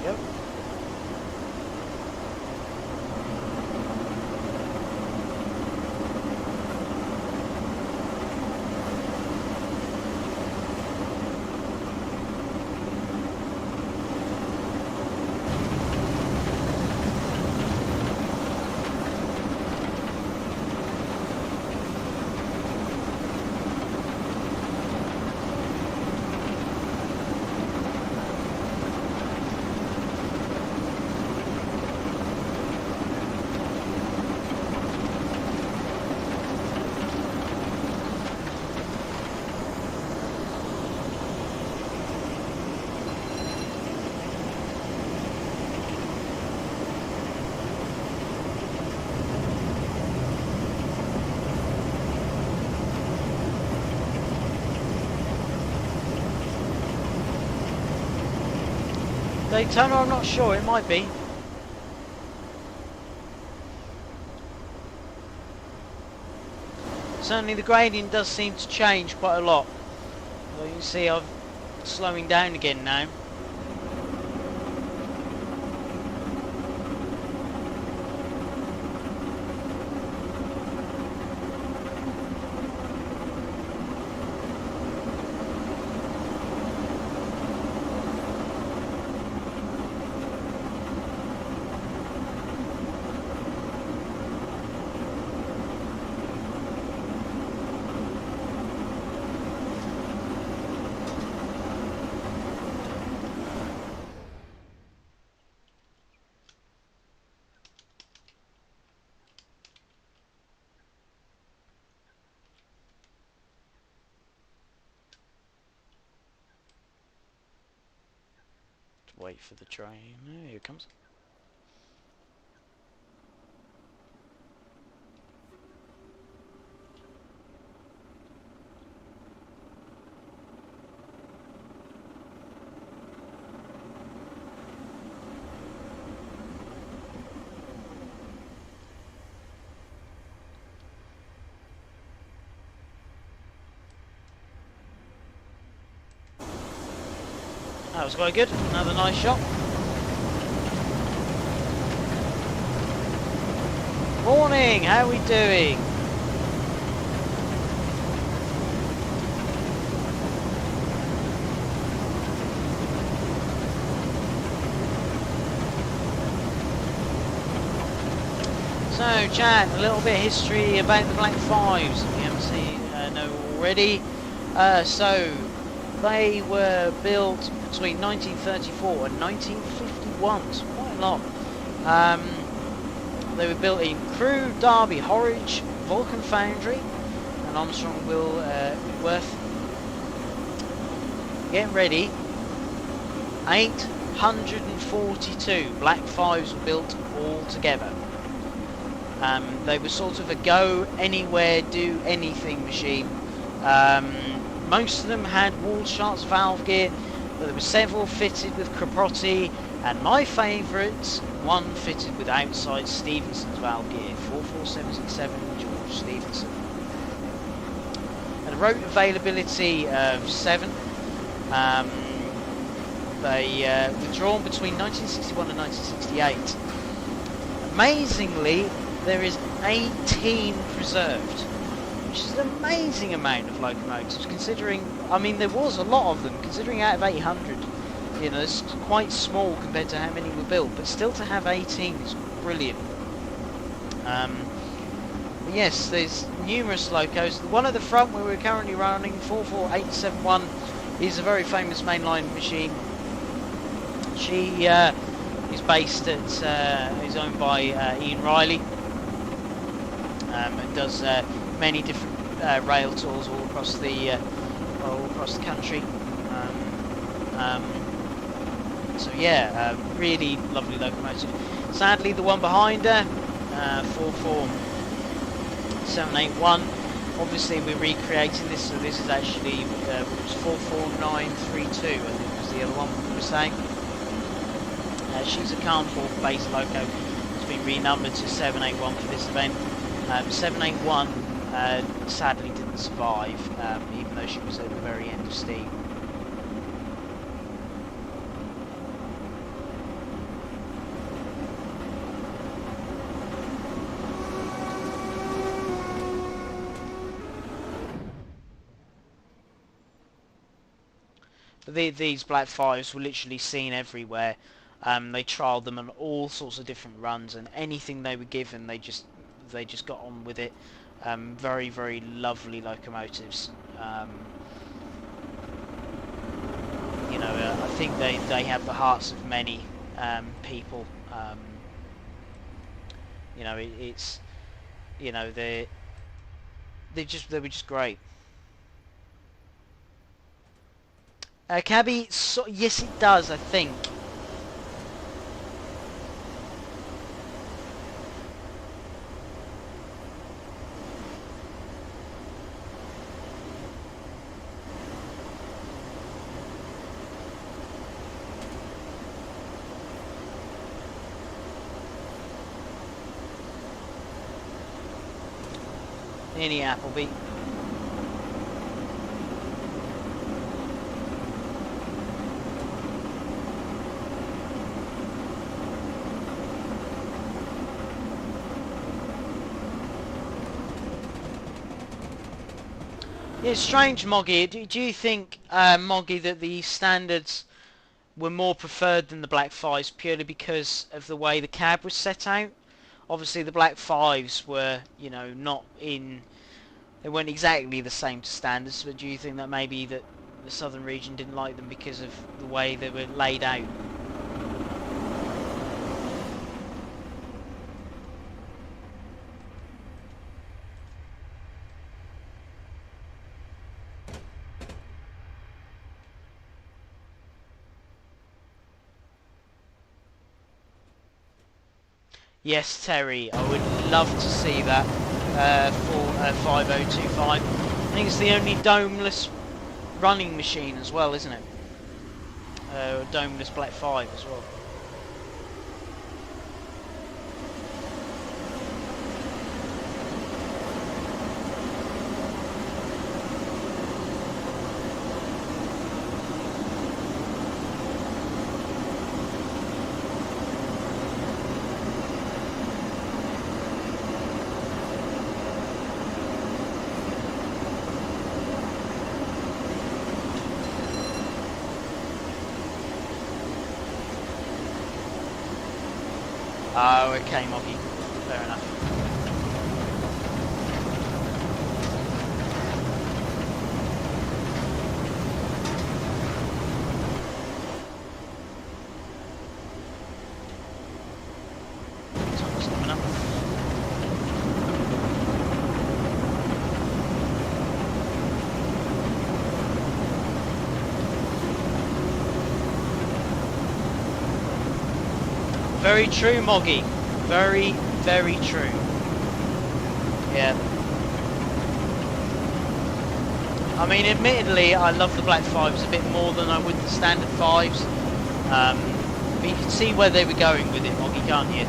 Yep. Daytona, I'm not sure, it might be. Certainly the gradient does seem to change quite a lot. Well, you can see I'm slowing down again now. Wait for the train. Oh, here it comes. That was quite good. Another nice shot. Morning, how are we doing? So, chat, a little bit of history about the Black Fives, if you haven't seen know already. So, they were built between 1934 and 1951, so quite a lot. They were built in Crewe, Derby, Horwich, Vulcan Foundry and Armstrong Whitworth. Get ready. 842 Black 5s were built all together. They were sort of a go anywhere, do anything machine. Most of them had Wall-Shart's valve gear, but there were several fitted with Caprotti, and my favourites, one fitted with outside Stephenson's valve gear, 44767 George Stephenson. And a road availability of 7. They were drawn between 1961 and 1968. Amazingly, there is 18 preserved, which is an amazing amount of locomotives, considering, I mean, there was a lot of them, considering out of 800, you know, it's quite small compared to how many were built, but still to have 18 is brilliant. But yes, there's numerous locos. The one at the front where we're currently running, 44871, is a very famous mainline machine. She is based at, is owned by Ian Riley. It does many different rail tours all across the country. So yeah, really lovely locomotive. Sadly, the one behind her, 44781. Obviously, we're recreating this, so this is actually 44932. I think was the other one we were saying. She's a Carnforth-based loco. It's been renumbered to 781 for this event. 781 sadly didn't survive, even though she was at the very end of steam. But these Black 5s were literally seen everywhere. They trialled them on all sorts of different runs, and anything they were given, they just got on with it. Very, very lovely locomotives. You know, I think they have the hearts of many people. You know, it's, you know, they were just great. Cabby, so, yes, it does. I think. Any Appleby. Yeah, it's strange, Moggy. Do you think, Moggy, that the standards were more preferred than the Black 5s purely because of the way the cab was set out? Obviously, the Black 5s were, you know, not in... They weren't exactly the same to standards, but do you think that maybe that the southern region didn't like them because of the way they were laid out? Yes, Terry, I would love to see that for 5025. I think it's the only domeless running machine as well, isn't it? Domeless Black 5 as well. Oh, okay, Moggy. Fair enough. Time's coming up. Very true, Moggy. Very, very true. Yeah. I mean, admittedly, I love the black fives a bit more than I would the standard fives. But you can see where they were going with it, Moggy, can't you?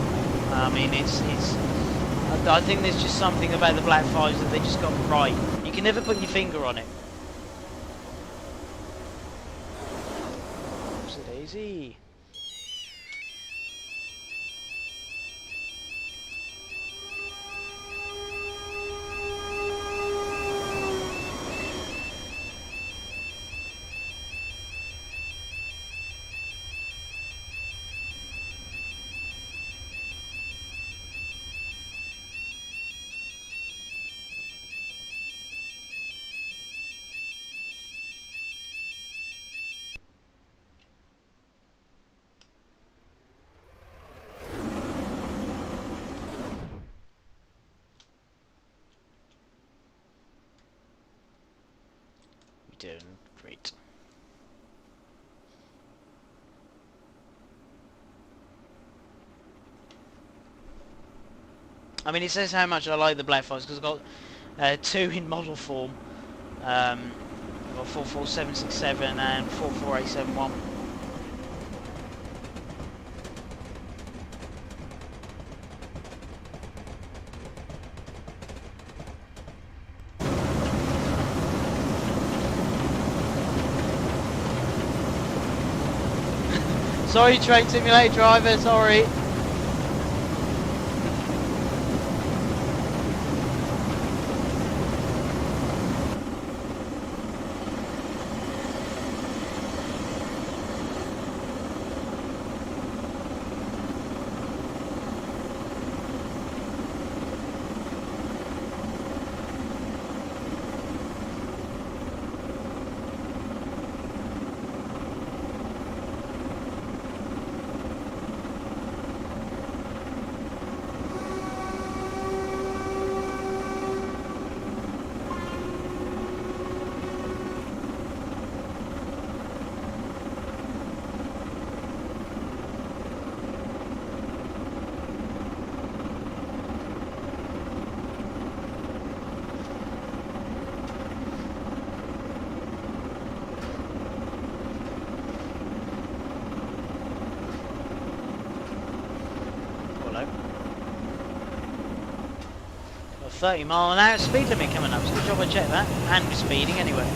I mean, I think there's just something about the black fives that they just got right. You can never put your finger on it. Oopsie-daisy. Doing great. I mean, it says how much I like the black fives because I've got 2 in model form. I've got 44767 and 44871. Sorry, Train Simulator driver, sorry. Hello. Got a 30 mile an hour speed limit coming up, so good job I checked that. And we're speeding anyway.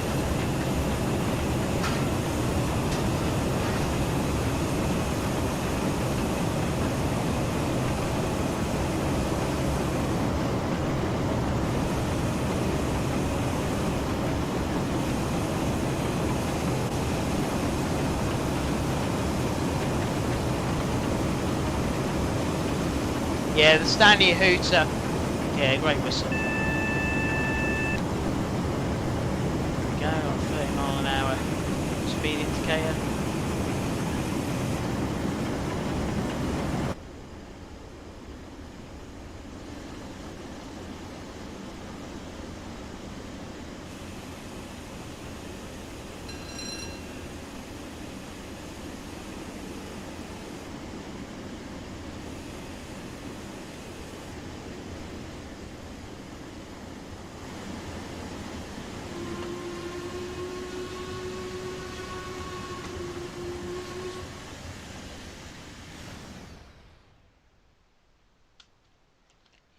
Yeah, the Stanley Hooter. Yeah, great whistle. There we go, on 30 mile an hour speed indicator.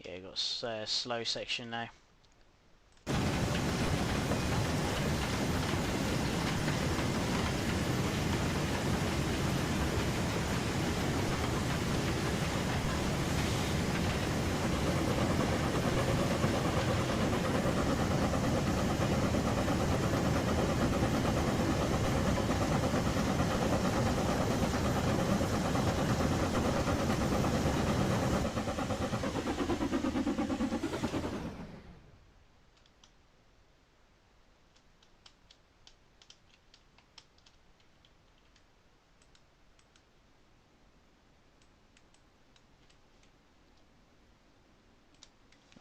Yeah, got a slow section now.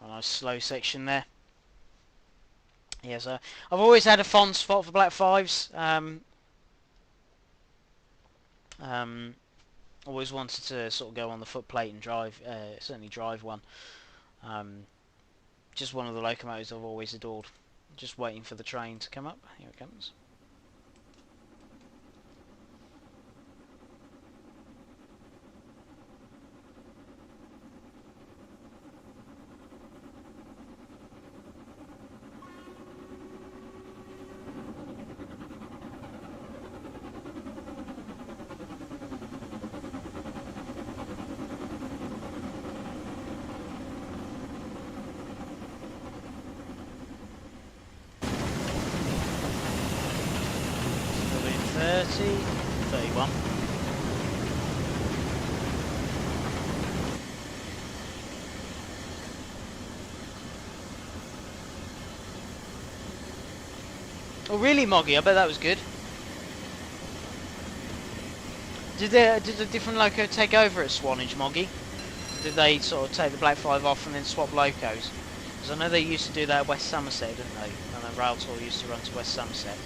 A nice slow section there. Yeah, so I've always had a fond spot for black fives. Always wanted to sort of go on the footplate and drive, certainly drive one. Just one of the locomotives I've always adored. Just waiting for the train to come up. Here it comes. Still in 30, 31. Oh really, Moggy? I bet that was good. Did the different loco take over at Swanage, Moggy? Did they sort of take the Black 5 off and then swap locos? Because I know they used to do that at West Somerset, didn't they? And then Rail Tour used to run to West Somerset.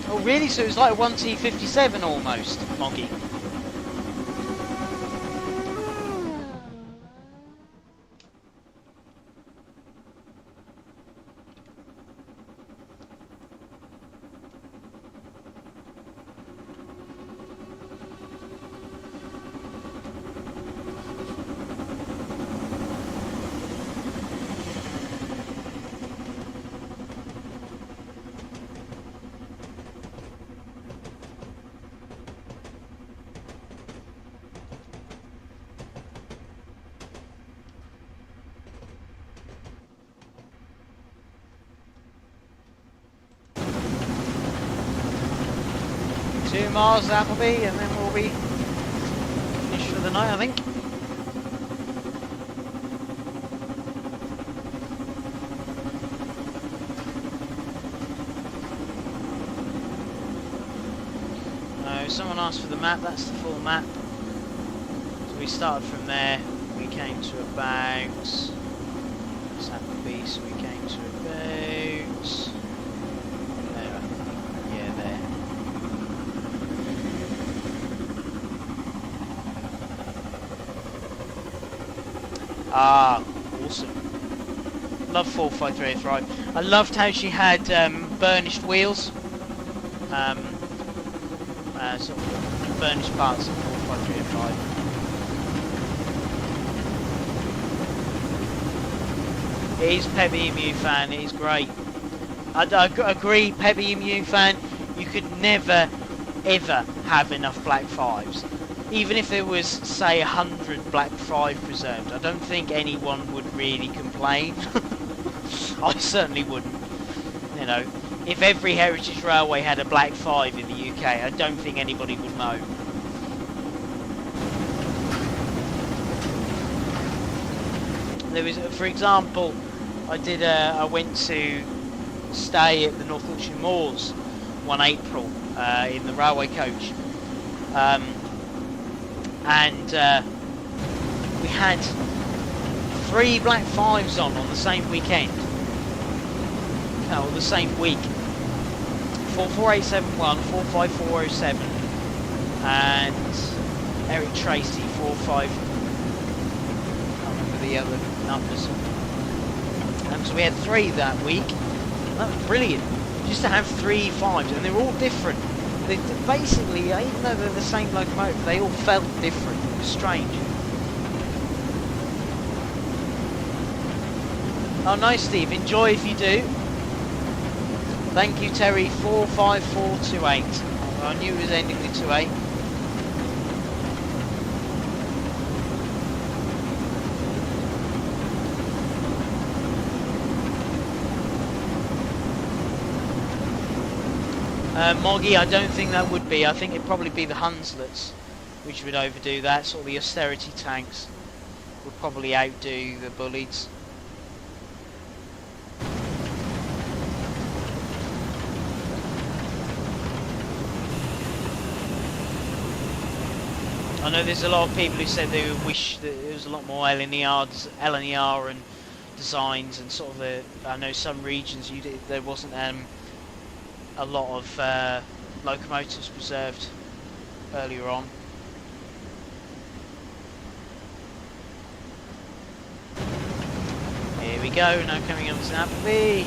Oh really? So it was like a 1T57 almost, Moggy. Two miles that'll be, and then we'll be finished for the night, I think. Someone asked for the map. That's the full map. So we started from there. We came to about. What's that would be? So we came to about. There. Yeah, there. Ah, awesome. Love 45305. I loved how she had burnished wheels. Sort of burnished parts of 45305. It is Peppy Emu fan, it is great. I agree, Peppy Emu fan, you could never ever have enough Black 5s. Even if there was, say, 100 Black 5 preserved, I don't think anyone would really complain. I certainly wouldn't. You know, if every Heritage Railway had a Black 5 in the UK, I don't think anybody would moan. There was, for example, I went to stay at the North Wiltshire Moors one April in the railway coach, and we had 3 Black 5s on the same weekend. No, the same week. 44871, 45407, and Eric Tracy 45. I can't remember the other numbers. So we had 3 that week. That was brilliant. Just to have 3 5s, and they're all different. They basically, even though they're the same locomotive, they all felt different. It was strange. Oh, nice, Steve. Enjoy if you do. Thank you, Terry. 45428. I knew it was ending with 28. Moggy, I don't think that would be. I think it'd probably be the Hunslets which would overdo that. Sort of the austerity tanks would probably outdo the Bullies. I know there's a lot of people who said they wish that there was a lot more LNER and designs, and sort of I know some regions there wasn't a lot of locomotives preserved earlier on. Here we go, now coming on to Appleby.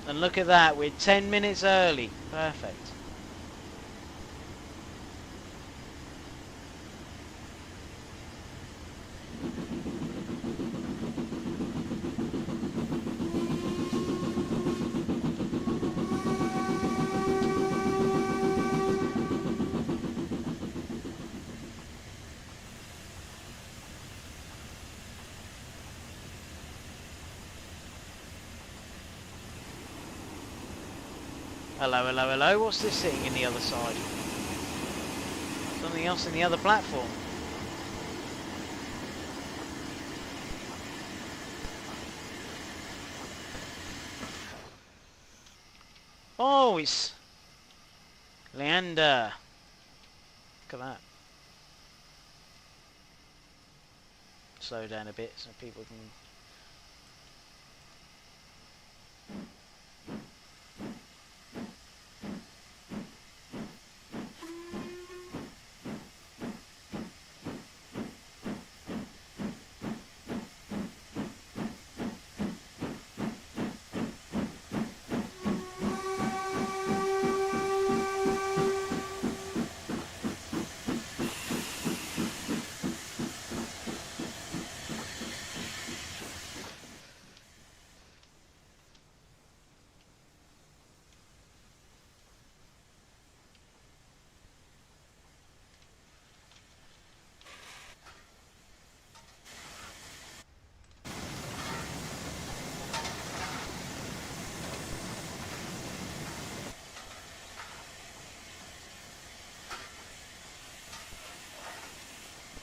And look at that, we're 10 minutes early. Perfect. Hello, hello, hello. What's this sitting in the other side? Something else in the other platform. Oh, it's Leander. Look at that. Slow down a bit so people can...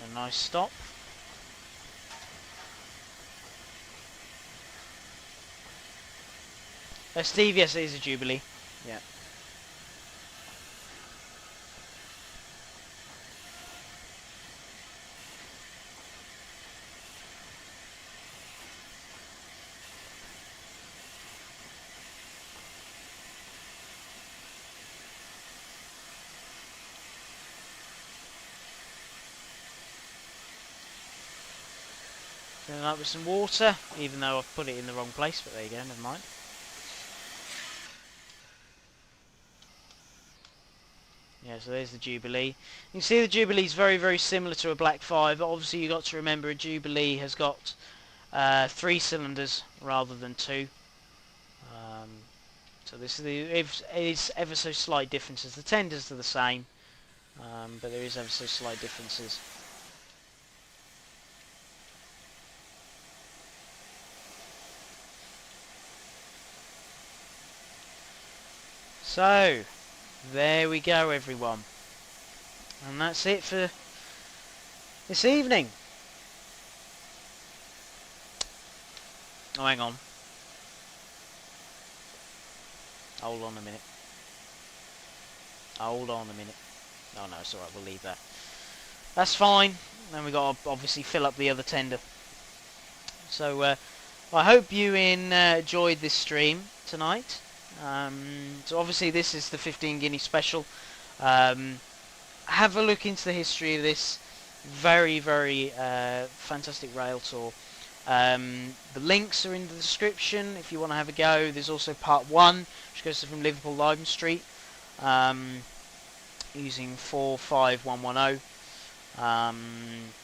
A nice stop. Steve, yes, it is a Jubilee. Yeah. Filling up with some water, even though I've put it in the wrong place, but there you go, never mind. Yeah, so there's the Jubilee. You can see the Jubilee is very, very similar to a Black 5, but obviously you've got to remember a Jubilee has got 3 cylinders rather than 2. So this is ever so slight differences. The tenders are the same, but there is ever so slight differences. So, there we go everyone. And that's it for this evening. Oh, hang on. Hold on a minute. Hold on a minute. Oh no, it's alright, we'll leave that. That's fine. Then we got to obviously fill up the other tender. So, I hope you enjoyed this stream tonight. So obviously this is the 15 Guinea Special. Have a look into the history of this very, very fantastic rail tour. The links are in the description if you want to have a go. There's also part 1, which goes from Liverpool Lyme Street, using 45110.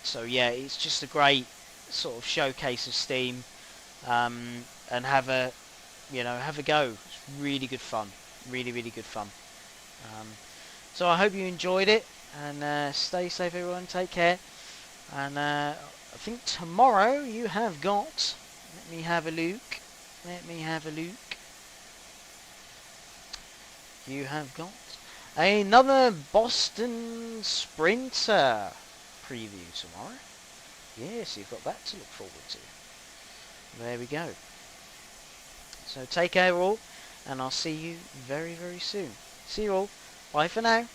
So yeah, it's just a great sort of showcase of steam. and have a go. It's really good fun, really good fun. Um, so I hope you enjoyed it, and stay safe, everyone. Take care, and I think tomorrow you have got. Let me have a look. Let me have a look. You have got another Boston Sprinter preview tomorrow. Yes, you've got that to look forward to. There we go. So take care all, and I'll see you very soon. See you all. Bye for now.